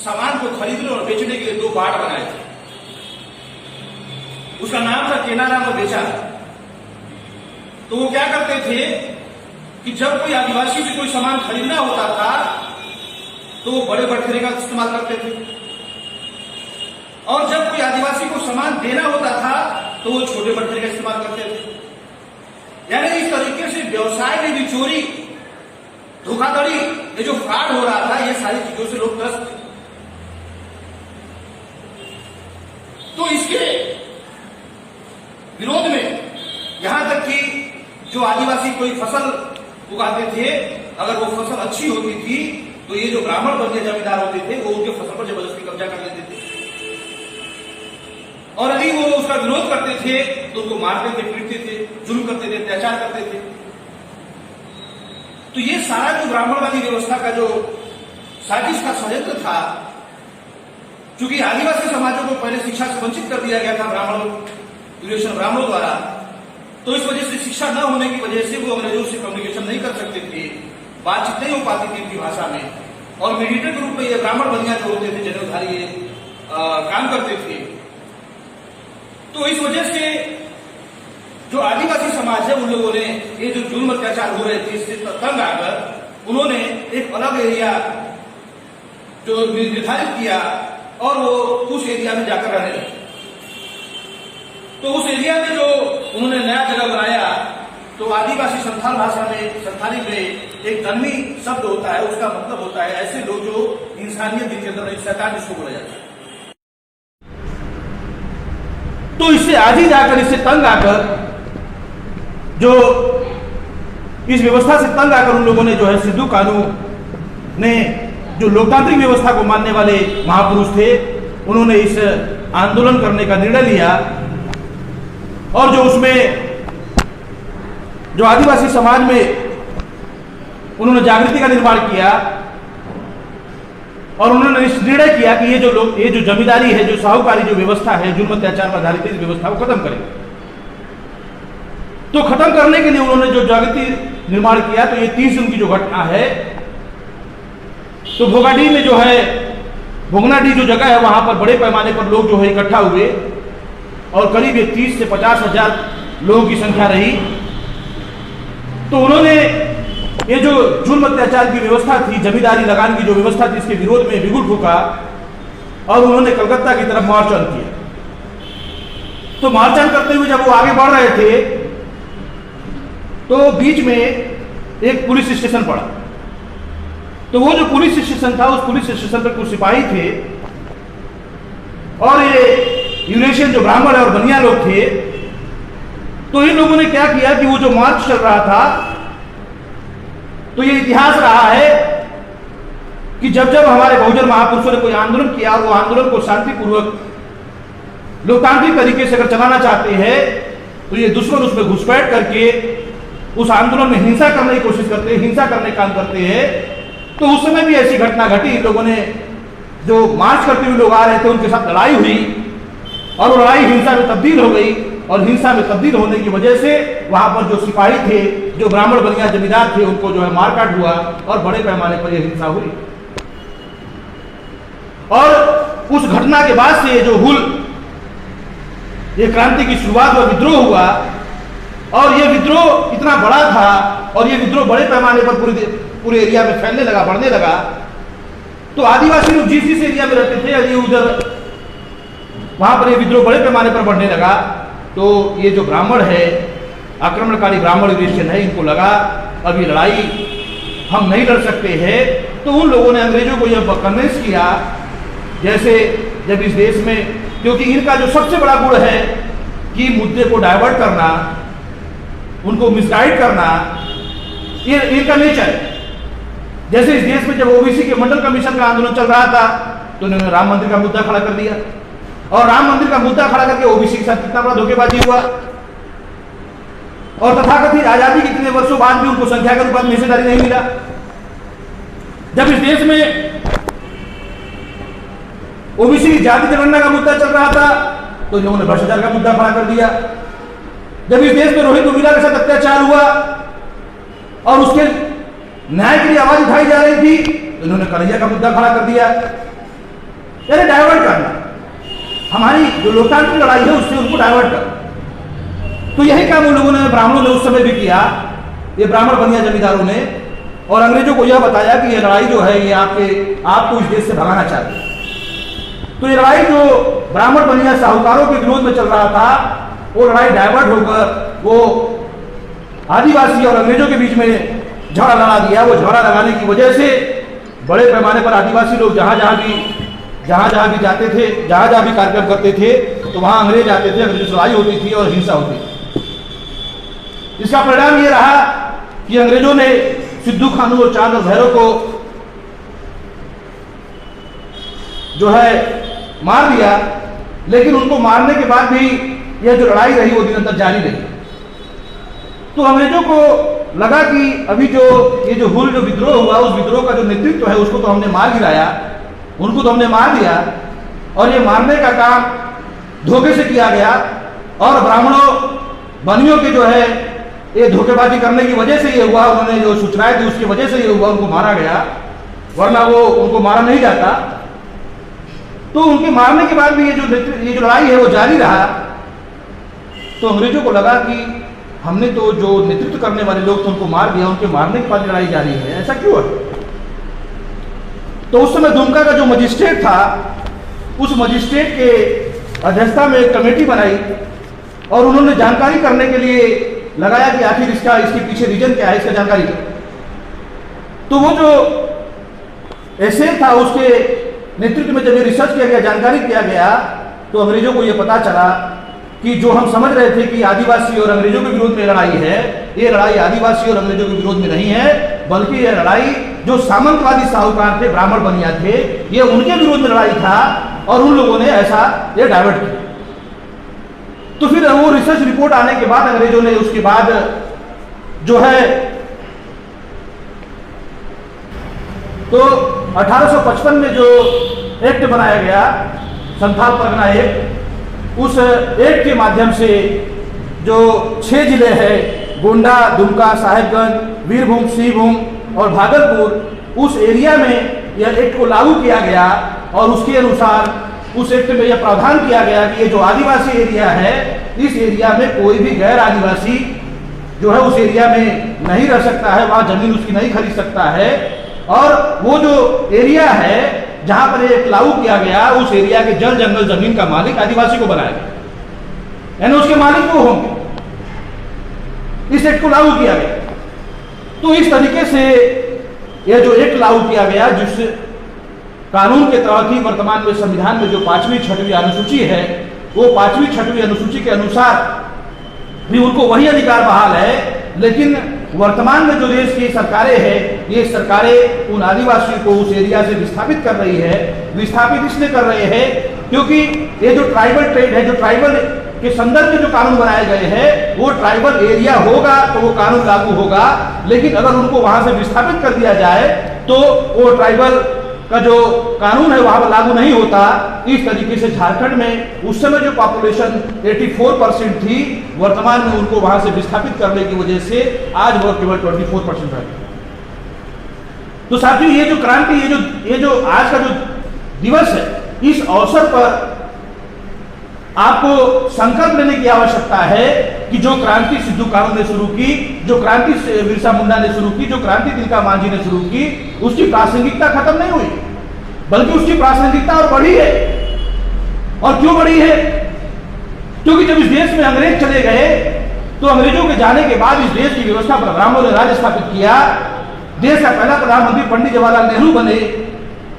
सामान को खरीदने और बेचने के लिए 2 बाट बनाए थे। उसका नाम था केनाराम और बेचा। तो वो क्या करते थे कि जब कोई आदिवासी से कोई सामान खरीदना होता था तो वो बड़े बटखरे का इस्तेमाल करते थे, और जब कोई आदिवासी को सामान देना होता था तो वो छोटे बटखरे का इस्तेमाल करते थे। यानी इस तरीके से व्यवसाय में भी चोरी, धोखाधड़ी, ये जो फ्रॉड हो रहा था, ये सारी चीजों से लोग त्रस्त थे। तो इसके विरोध में यहां तक कि जो आदिवासी कोई फसल उगाते थे, अगर वो फसल अच्छी होती थी तो ये जो ब्राह्मण बनिया जमींदार होते थे वो उनके फसल पर जबरदस्ती कब्जा कर लेते थे, और यदि वो उसका विरोध करते थे तो उनको मारते थे, पीटते थे, जुल्म करते थे, अत्याचार करते थे। तो ये सारा जो ब्राह्मणवादी व्यवस्था का जो साजिश का षड्यंत्र था, क्योंकि आदिवासी समाजों को पहले शिक्षा से वंचित कर दिया गया था ब्राह्मणों द्वारा, तो इस वजह से शिक्षा न होने की वजह से वो अंग्रेजों से कम्युनिकेशन नहीं कर सकते थे, बातचीत नहीं हो पाती थी उनकी भाषा में, और मीडिएटर के रूप में ये ब्राह्मण बनिया जो होते थे, जनेऊधारी काम करते थे। तो इस वजह से जो आदिवासी समाज है, उन लोगों ने ये जो जुल्म अत्याचार हो रहे थे इससे तंग आकर उन्होंने एक अलग एरिया जो निर्धारित किया और वो उस एरिया में जाकर रहने लगे। तो उस एरिया में जो उन्होंने नया जगह बनाया, तो आदिवासी संथाल भाषा में, संथाली में एक धर्मी शब्द होता है, उसका मतलब होता है ऐसे लोग जो इंसानियत के अंदर शैतान जिसको बोला जाता है। तो इससे आज ही जाकर, इससे तंग आकर, जो इस व्यवस्था से तंग आकर उन लोगों ने जो है सिद्धू कानू ने, जो लोकतांत्रिक व्यवस्था को मानने वाले महापुरुष थे, उन्होंने इस आंदोलन करने का निर्णय लिया, और जो उसमें जो आदिवासी समाज में उन्होंने जागृति का निर्माण किया, और उन्होंने निर्णय किया कि ये जो जमींदारी है, जो साहूकारी जो व्यवस्था है, जुल्म अत्याचार पर आधारित इस व्यवस्था को खत्म करेंगे। तो खत्म करने के लिए उन्होंने जो जागृति निर्माण किया, तो ये 30 जून की जो घटना है, तो भोगाडीह में जो है, भोगनाडीह जो जगह है, वहां पर बड़े पैमाने पर लोग जो है इकट्ठा हुए, और करीब 30 से 50 हजार लोगों की संख्या रही। तो उन्होंने ये जो जुल्म अत्याचार की व्यवस्था थी, जमींदारी लगान की जो व्यवस्था थी, इसके विरोध में बिगुल फूका, और उन्होंने कलकत्ता की तरफ मार्च ऑन किया। तो मार्च ऑन करते हुए जब वो आगे बढ़ रहे थे, तो बीच में एक पुलिस स्टेशन पड़ा। तो वो जो पुलिस स्टेशन था, उस पुलिस स्टेशन पर कुछ सिपाही थे, और ये यूरेशियन जो ब्राह्मण और बनिया लोग थे। तो इन लोगों ने क्या किया कि वो जो मार्च चल रहा था, तो ये इतिहास रहा है कि जब जब हमारे बहुजन महापुरुषों ने कोई आंदोलन किया, और वो आंदोलन को शांतिपूर्वक लोकतांत्रिक तरीके से अगर चलाना चाहते हैं, तो ये दुश्मन उसमें घुसपैठ करके उस आंदोलन में हिंसा करने की कोशिश करते हैं, हिंसा करने का काम करते हैं। तो उस समय भी ऐसी घटना घटी। इन लोगों ने, जो मार्च करते हुए लोग आ रहे थे, उनके साथ लड़ाई हुई, और वो लड़ाई हिंसा में तब्दील हो गई, और हिंसा में तब्दील होने की वजह से वहां पर जो सिपाही थे, जो ब्राह्मण बनिया जमींदार थे, उनको जो है मारकाट हुआ, और बड़े पैमाने पर यह हिंसा हुई। और उस घटना के बाद से जो ये क्रांति की शुरुआत व विद्रोह हुआ, और ये विद्रोह इतना बड़ा था, और ये विद्रोह बड़े पैमाने पर पूरे एरिया में फैलने लगा, बढ़ने लगा। तो आदिवासी लोग जिस जिस एरिया में रहते थे, यदि उधर वहां पर ये विद्रोह बड़े पैमाने पर बढ़ने लगा, तो ये जो ब्राह्मण है, आक्रमणकारी ब्राह्मण यूरेशियन है, इनको लगा अब ये लड़ाई हम नहीं लड़ सकते हैं। तो उन लोगों ने अंग्रेजों को यह कन्विंस किया, जैसे
जब इस देश में, क्योंकि इनका जो सबसे बड़ा गुण है कि मुद्दे को डाइवर्ट करना, उनको मिसगाइड करना, ये इनका नेचर है। जैसे इस देश में जब ओबीसी के मंडल कमीशन का आंदोलन चल रहा था तो उन्होंने राम मंदिर का मुद्दा खड़ा कर दिया, और राम मंदिर का मुद्दा खड़ा करके ओबीसी के साथ कितना बड़ा धोखेबाजी हुआ, और तथाकथित आजादी के कितने वर्षों बाद भी उनको संख्या के रूप में हिस्सेदारी नहीं मिला। जब इस देश में ओबीसी की जाति जनगणना का मुद्दा चल रहा था तो इन लोगों ने भ्रष्टाचार का मुद्दा खड़ा कर दिया। जब इस देश में रोहित उर्मिला के साथ अत्याचार हुआ और उसके न्याय के लिए आवाज उठाई जा रही थी तो इन्होंने कन्हैया का मुद्दा खड़ा कर दिया। यानी डाइवर्ट करना, हमारी जो लोकतांत्रिक लड़ाई है उससे उनको डाइवर्ट करना। तो यही काम उन लोगों ने, ब्राह्मणों ने उस समय भी किया, ये ब्राह्मण बनिया जमींदारों ने, और अंग्रेजों को यह बताया कि ये लड़ाई जो है ये आपको इस देश से भगाना चाहते हैं। तो ये लड़ाई जो ब्राह्मण बनिया साहूकारों के विरोध में चल रहा था वो लड़ाई डाइवर्ट होकर वो आदिवासी और अंग्रेजों के बीच में झगड़ा लगा दिया। वो झगड़ा लगाने की वजह से बड़े पैमाने पर आदिवासी लोग जहां जहां भी जाते थे, जहां जहां भी कार्यक्रम करते थे तो वहां अंग्रेज आते थे, अंग्रेजों से लड़ाई होती थी और हिंसा होती थी। इसका परिणाम ये रहा कि अंग्रेजों ने सिद्धू खानू और चांद और भैरव को जो है मार दिया, लेकिन उनको मारने के बाद भी यह जो लड़ाई रही वो निरंतर जारी रही। तो अंग्रेजों को लगा कि अभी जो ये जो हुल जो विद्रोह हुआ उस विद्रोह का जो नेतृत्व है उसको तो हमने मार गिराया, उनको तो हमने मार दिया, और ये मारने का काम धोखे से किया गया, और ब्राह्मणों बनियों के जो है ये धोखेबाजी करने की वजह से ये हुआ, उन्होंने जो सूचनाएं दी उसकी वजह से ये हुआ, उनको मारा गया, वरना वो उनको मारा नहीं जाता। तो उनके मारने के बाद भी ये जो लड़ाई है वो जारी रहा। तो अंग्रेजों को लगा कि हमने तो जो नेतृत्व करने वाले लोग थे उनको मार दिया, उनके मारने के बाद लड़ाई जारी है, ऐसा क्यों है? तो उस समय दुमका का जो मजिस्ट्रेट था उस मजिस्ट्रेट के अध्यक्षता में एक कमेटी बनाई और उन्होंने जानकारी करने के लिए लगाया कि आखिर इसके पीछे रीजन क्या है, इसका जानकारी। तो वो जो एसएल था उसके नेतृत्व में जब ये रिसर्च किया गया, जानकारी किया गया, तो अंग्रेजों को ये पता चला कि जो हम समझ रहे थे कि आदिवासी और अंग्रेजों के विरोध में लड़ाई है, ये लड़ाई आदिवासी और अंग्रेजों के विरोध में नहीं है, बल्कि ये लड़ाई जो सामंतवादी साहूकार थे, ब्राह्मण बनिया थे, ये उनके विरोध में लड़ाई था, और उन लोगों ने ऐसा ये डाइवर्ट किया। तो फिर वो रिसर्च रिपोर्ट आने के बाद अंग्रेजों ने उसके बाद जो है तो 1855 में जो एक्ट बनाया गया, संथाल परगना एक्ट, उस एक्ट के माध्यम से जो 6 जिले हैं, गोंडा, दुमका, साहेबगंज, वीरभूम, सिंहभूम और भागलपुर, उस एरिया में यह एक्ट को लागू किया गया, और उसके अनुसार उस एक्ट में यह प्रावधान किया गया कि ये जो आदिवासी एरिया है, इस एरिया में कोई भी गैर आदिवासी जो है उस एरिया में नहीं रह सकता है, वहां जमीन उसकी नहीं खरीद सकता है, और वो जो एरिया है जहां पर एक लागू किया गया उस एरिया के जल जंगल जमीन का मालिक आदिवासी को बनाया गया, यानी उसके मालिक वो होंगे। इस एक्ट को लागू किया गया। तो इस तरीके से यह जो एक्ट लागू किया गया, जिस कानून के तहत ही वर्तमान में संविधान में जो 5वीं 6वीं अनुसूची है, वो 5वीं 6वीं अनुसूची के अनुसार भी उनको वही अधिकार बहाल है, लेकिन वर्तमान में जो देश की सरकारें हैं, ये सरकारें उन आदिवासियों को उस एरिया से विस्थापित कर रही है। विस्थापित इसलिए कर रहे हैं क्योंकि ये जो ट्राइबल ट्रेड है, जो ट्राइबल के संदर्भ में जो कानून बनाए गए हैं, वो ट्राइबल एरिया होगा तो वो कानून लागू होगा, लेकिन अगर उनको वहां से विस्थापित कर दिया जाए तो वो ट्राइबल का जो कानून है वहां पर लागू नहीं होता। इस तरीके से झारखंड में उस समय जो पॉपुलेशन 84% थी, वर्तमान में उनको वहां से विस्थापित करने की वजह से आज वो केवल 24% है। तो साथियों, ये जो क्रांति, ये जो आज का जो दिवस है, इस अवसर पर आपको संकल्प लेने की आवश्यकता है कि जो क्रांति सिद्धू कानू ने शुरू की, जो क्रांति बिरसा मुंडा ने शुरू की, जो क्रांति तिलका मांझी ने शुरू की, उसकी प्रासंगिकता खत्म नहीं हुई, बल्कि उसकी प्रासंगिकता और बढ़ी है। और क्यों बढ़ी है? क्योंकि जब इस देश में अंग्रेज चले गए तो अंग्रेजों के जाने के बाद इस देश की व्यवस्था पर ब्राह्मणों ने राज स्थापित किया। देश का पहला प्रधानमंत्री पंडित जवाहरलाल नेहरू बने,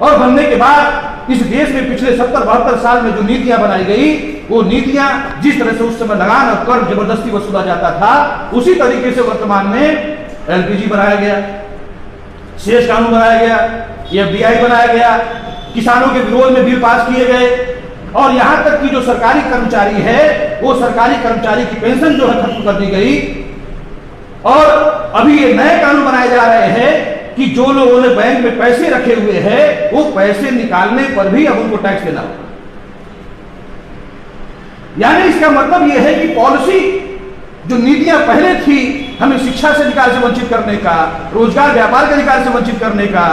और बनने के बाद इस देश में पिछले 70-72 साल में जो नीतियां बनाई गई, वो नीतियां जिस तरह से उस समय लगान और कर जबरदस्ती वसूला जाता था, उसी तरीके से वर्तमान में LPG बनाया गया, शेष कानून बनाया गया, FBI बनाया गया, किसानों के विरोध में बिल पास किए गए, और यहां तक कि जो सरकारी कर्मचारी है, वो सरकारी कर्मचारी की पेंशन जो है खत्म कर दी गई। और अभी ये नए कानून बनाए जा रहे हैं कि जो लोगों ने बैंक में पैसे रखे हुए हैं, वो पैसे निकालने पर भी अब उनको टैक्स देना होगा। यानी इसका मतलब यह है कि पॉलिसी जो नीतियां पहले थी, हमें शिक्षा से अधिकार से वंचित करने का, रोजगार व्यापार के अधिकार से वंचित करने का,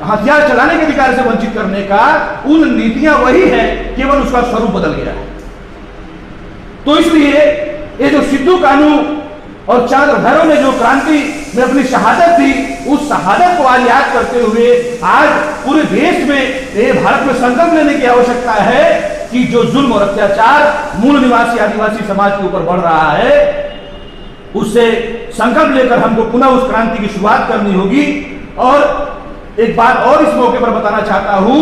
हथियार चलाने के अधिकार से वंचित करने का, उन नीतियां वही है, केवल उसका स्वरूप बदल गया है। तो इसलिए ये जो सिद्धू कानू और चांद्र भैरव ने जो क्रांति में अपनी शहादत दी, उस शहादत को आज याद करते हुए आज पूरे देश में, भारत में संकल्प लेने की आवश्यकता है कि जो जुल्म और अत्याचार मूल निवासी आदिवासी समाज के ऊपर बढ़ रहा है, उससे संकल्प लेकर हमको पुनः उस क्रांति की शुरुआत करनी होगी। और एक बात और इस मौके पर बताना चाहता हूं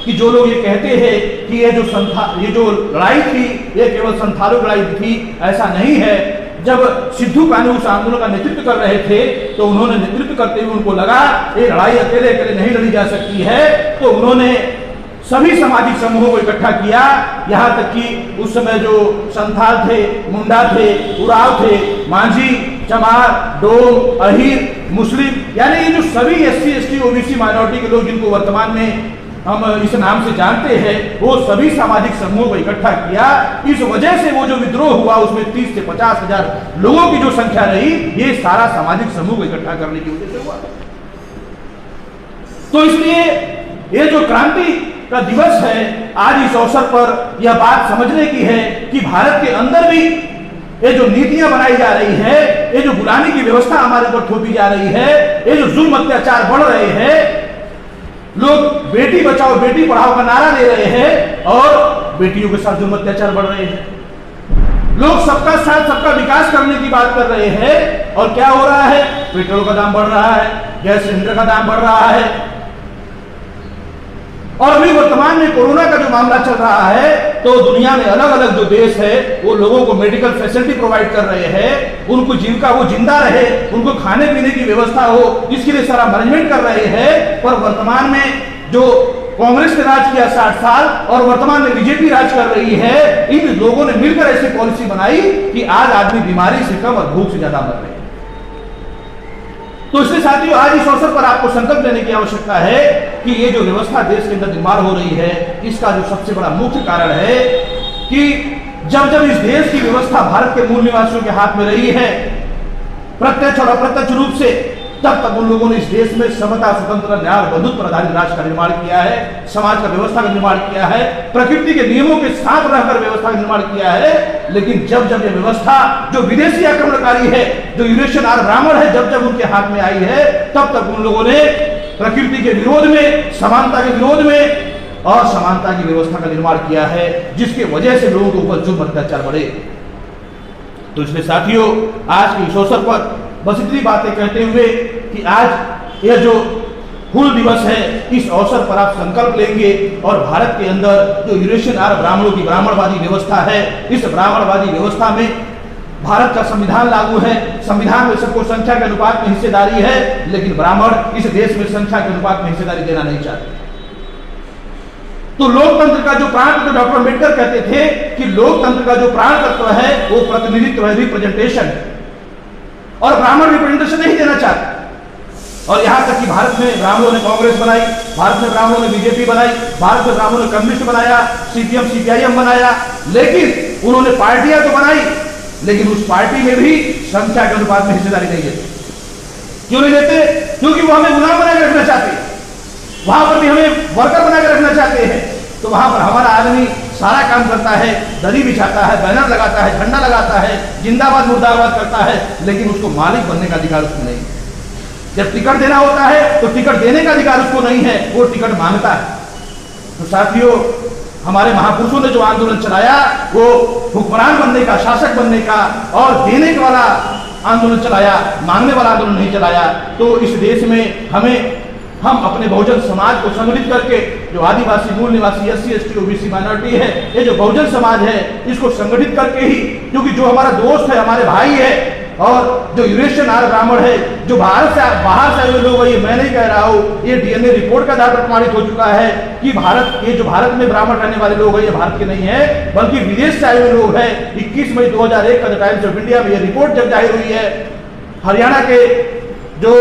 कि जो लोग ये कहते हैं कि ये जो लड़ाई थी, ये केवल संथालों की लड़ाई थी, ऐसा नहीं है। जब सिद्धू कानू उस आंदोलन का नेतृत्व कर रहे थे, तो उन्होंने नेतृत्व करते हुए उनको लगा ये लड़ाई अकेले अकेले नहीं लड़ी जा सकती है, तो उन्होंने सभी सामाजिक समूहों को इकट्ठा किया। यहां तक कि उस समय जो संथाल थे, मुंडा थे, उराव थे, मांझी, चमार, डोम, अहीर, मुस्लिम, यानी ये जो सभी SC, ST, OBC माइनॉरिटी के लोग जिनको वर्तमान में हम इस नाम से जानते हैं, वो सभी सामाजिक समूहों को इकट्ठा किया। इस वजह से वो जो विद्रोह हुआ, उसमें 30 से 50 हजार लोगों की जो संख्या रही, ये सारा सामाजिक समूह को इकट्ठा करने की वजह से हुआ। तो इसलिए ये जो क्रांति का दिवस है, आज इस अवसर पर यह बात समझने की है कि भारत के अंदर भी ये जो नीतियां बनाई जा रही है, ये जो गुलामी की व्यवस्था हमारे ऊपर थोपी जा रही है, ये जो जुल्म अत्याचार बढ़ रहे हैं, लोग बेटी बचाओ बेटी पढ़ाओ का नारा दे रहे हैं और बेटियों के साथ जुल्म अत्याचार बढ़ रहे हैं। लोग सबका साथ सबका विकास करने की बात कर रहे हैं, और क्या हो रहा है? पेट्रोल का दाम बढ़ रहा है, गैस सिलेंडर का दाम बढ़ रहा है, और अभी वर्तमान में कोरोना का जो मामला चल रहा है, तो दुनिया में अलग अलग जो देश है, वो लोगों को मेडिकल फैसिलिटी प्रोवाइड कर रहे हैं, उनको जीविका वो जिंदा रहे, उनको खाने पीने की व्यवस्था हो, इसके लिए सारा मैनेजमेंट कर रहे हैं। पर वर्तमान में जो कांग्रेस ने राज किया 60 साल और वर्तमान में बीजेपी राज कर रही है, इन लोगों ने मिलकर ऐसी पॉलिसी बनाई कि आज आदमी बीमारी से कम और भूख से ज्यादा मर रहे हैं। तो इसलिए साथियों, आज इस अवसर पर आपको संकल्प लेने की आवश्यकता है कि ये जो व्यवस्था देश के अंदर निर्माण हो रही है, इसका जो सबसे बड़ा मुख्य कारण है कि जब जब इस देश की व्यवस्था भारत के मूल निवासियों के हाथ में रही है, प्रत्यक्ष और अप्रत्यक्ष रूप से, तब तक उन लोगों ने इस देश में समता, स्वतंत्रता, न्याय और बंधुत्व पर आधारित राष्ट्र का निर्माण किया है, समाज का व्यवस्था का निर्माण किया है, प्रकृति के नियमों के साथ रहकर व्यवस्था का निर्माण किया है। लेकिन जब जब यह व्यवस्था जो विदेशी आक्रमणकारी है, जो यूरेशियन आर्य ब्राह्मण है, जब जब उनके हाथ में आई है, तब तक उन लोगों ने प्रकृति के विरोध में, समानता के विरोध में और समानता की व्यवस्था का निर्माण किया है, जिसकी वजह से लोगों के ऊपर जुल्म अत्याचार बढ़े। तो इसलिए साथियों, आज के इस अवसर पर बस इतनी बातें कहते हुए कि आज यह जो हूल दिवस है, इस अवसर पर आप संकल्प लेंगे और भारत के अंदर जो यूरेशियन आर्य ब्राह्मणों की ब्राह्मणवादी व्यवस्था है, इस ब्राह्मणवादी व्यवस्था में भारत का संविधान लागू है, संविधान में सबको संख्या के अनुपात में हिस्सेदारी है, लेकिन ब्राह्मण इस देश में संख्या के अनुपात में हिस्सेदारी देना नहीं चाहते। तो लोकतंत्र का जो प्राण तत्व, डॉक्टर अम्बेडकर कहते थे कि लोकतंत्र का जो प्राण तत्व है वो प्रतिनिधित्व है, रिप्रेजेंटेशन, और ब्राह्मण रिप्रेजेंटेशन नहीं देना चाहते। और यहां तक कि भारत में ब्राह्मणों ने कांग्रेस बनाई, भारत में ब्राह्मणों ने बीजेपी बनाई, भारत में ब्राह्मणों ने कम्युनिस्ट बनाया, CPM CPIM बनाया, लेकिन उन्होंने पार्टियां तो बनाई, लेकिन उस पार्टी में भी संख्या के अनुपात में हिस्सेदारी नहीं देते। क्यों नहीं देते? क्योंकि वो हमें गुलाम बनाकर रखना चाहते हैं, वहां पर भी हमें वर्कर बनाकर रखना चाहते हैं। तो वहां पर हमारा आदमी सारा काम करता है, दरी बिछाता है, बैनर लगाता है, झंडा लगाता है, जिंदाबाद मुर्दाबाद करता है, लेकिन उसको मालिक बनने का अधिकार उसको नहीं है। जब टिकट देना होता है तो टिकट देने का अधिकार उसको नहीं है, वो टिकट मांगता है। तो साथियों, हमारे महापुरुषों ने जो आंदोलन चलाया, वो हुक्मरान बनने का, शासक बनने का और देने वाला आंदोलन चलाया, मांगने वाला आंदोलन नहीं चलाया। तो इस देश में हमें हम अपने बहुजन समाज को संगठित करके जो आदिवासी मूल निवासी SC ST OBC माइनॉरिटी है, ये जो बहुजन समाज है, इसको संगठित करके ही, क्योंकि जो हमारा दोस्त है, हमारे भाई है, और जो यूरेशियन आर्य ब्राह्मण है, जो बाहर से आए हुए लोग, ये मैं नहीं कह रहा हूँ, ये DNA रिपोर्ट का आधार पर प्रमाणित हो चुका है कि ये जो भारत में ब्राह्मण रहने वाले लोग हैं, ये भारत के नहीं है, बल्कि विदेश से आए हुए लोग हैं। 21 मई 2001 का टाइम्स ऑफ इंडिया में ये रिपोर्ट जब जाहिर हुई है, हरियाणा के जो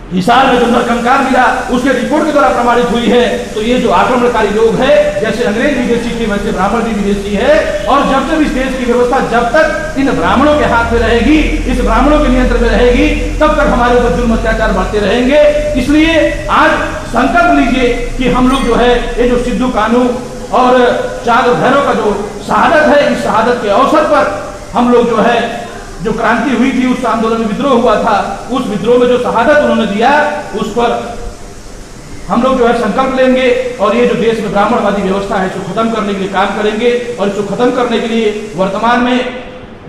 हिसार में जो नरकंकाल मिला, उसके रिपोर्ट के द्वारा प्रमाणित हुई है। तो ये जो आक्रमणकारी लोग हैं, जैसे अंग्रेज विदेशी थे, वैसे ब्राह्मण भी विदेशी है, और जब तक इस देश की व्यवस्था जब तक इन ब्राह्मणों के हाथ में रहेगी, इस ब्राह्मणों के नियंत्रण में रहेगी, तब तक हमारे ऊपर जुल्म अत्याचार बढ़ते रहेंगे। इसलिए आज संकल्प लीजिए कि हम लोग जो है, ये जो सिद्धू कान्हू और चाँद भैरव का जो शहादत है, इस शहादत के अवसर पर हम लोग जो है, जो क्रांति हुई थी, उस आंदोलन में विद्रोह हुआ था, उस विद्रोह में जो शहादत उन्होंने दिया, उस पर हम लोग जो है संकल्प लेंगे, और ये जो देश में ब्राह्मणवादी व्यवस्था है, इसको खत्म करने के लिए काम करेंगे। और इसको खत्म करने के लिए वर्तमान में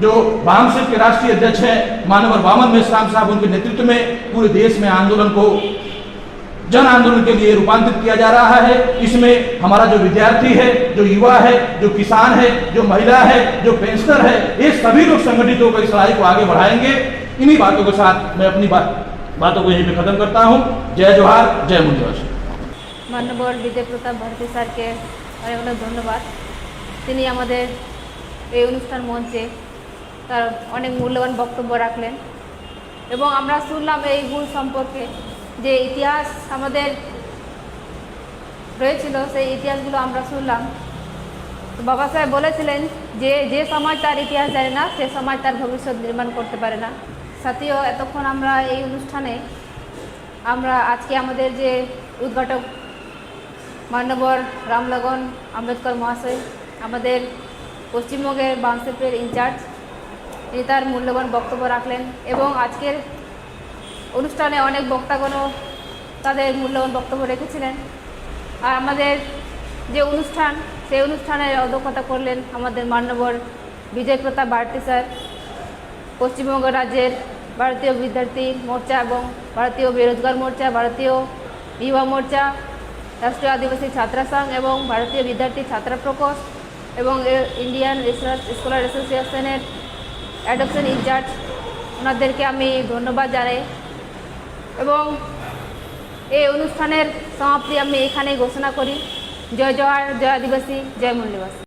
जो वामसिप के राष्ट्रीय अध्यक्ष हैं मानवर वामन मेश्राम साहब, उनके नेतृत्व में पूरे देश में आंदोलन को जन आंदोलन के लिए रूपांतरित किया जा रहा है। इसमें हमारा जो विद्यार्थी है, जो युवा है, जो किसान है, जो महिला है, जो पेंशनर है, ये सभी लोग संगठित होकर इस लड़ाई को आगे बढ़ाएंगे। इन्हीं बातों के साथ मैं अपनी बातों को यहीं पे खत्म करता हूँ। जय जोहार, जय मूल निवासी।
মাননীয় বিজয় প্রতাপ ভারতী স্যারকে অনেক অনেক ধন্যবাদ। তিনি আমাদের এই অনুষ্ঠান মঞ্চে তার অনেক মূল্যবান বক্তব্য রাখলেন, এবং আমরা শুনলাম এই ভুল সম্পর্কে যে ইতিহাস আমাদের রয়েছিল, সেই ইতিহাসগুলো আমরা শুনলাম। তো বাবা সাহেব বলেছিলেন যে যে সমাজ তার ইতিহাস জানে না, সে সমাজ তার ভবিষ্যৎ নির্মাণ করতে পারে না। সাথীও, এতক্ষণ আমরা এই অনুষ্ঠানে আজকে আমাদের যে উদ্ঘাটক মান্যবর রামলগন আম্বেদকর মহাশয়, আমাদের পশ্চিমবঙ্গের বামসেপের ইনচার্জ, তিনি তার মূল্যবান বক্তব্য রাখলেন, এবং আজকের অনুষ্ঠানে অনেক বক্তাগণও তাদের মূল্যবান বক্তব্য রেখেছিলেন। আর আমাদের যে অনুষ্ঠান, সেই অনুষ্ঠানের অধ্যক্ষতা করলেন আমাদের মান্যবর বিজয় প্রতাপ ভারতী স্যার, পশ্চিমবঙ্গ রাজ্যের ভারতীয় বিদ্যার্থী মোর্চা এবং ভারতীয় বেরোজগার মোর্চা, ভারতীয় युवा मोर्चा, राष्ट्रीय आदिवासी छात्रा संघ एवं भारतीय विद्यार्थी छात्रा प्रकोष्ठ एवं इंडियन रिसार्च स्कॉलर एसोसिएशनर एडप्शन इंचार्ज ওনাদেরকে আমি ধন্যবাদ জানাই, এবং এই অনুষ্ঠানের সমাপ্তি আমি এখানেই ঘোষণা করি। জয় জওয়ার, জয় আদিবাসী, জয় মূল নিবাসী।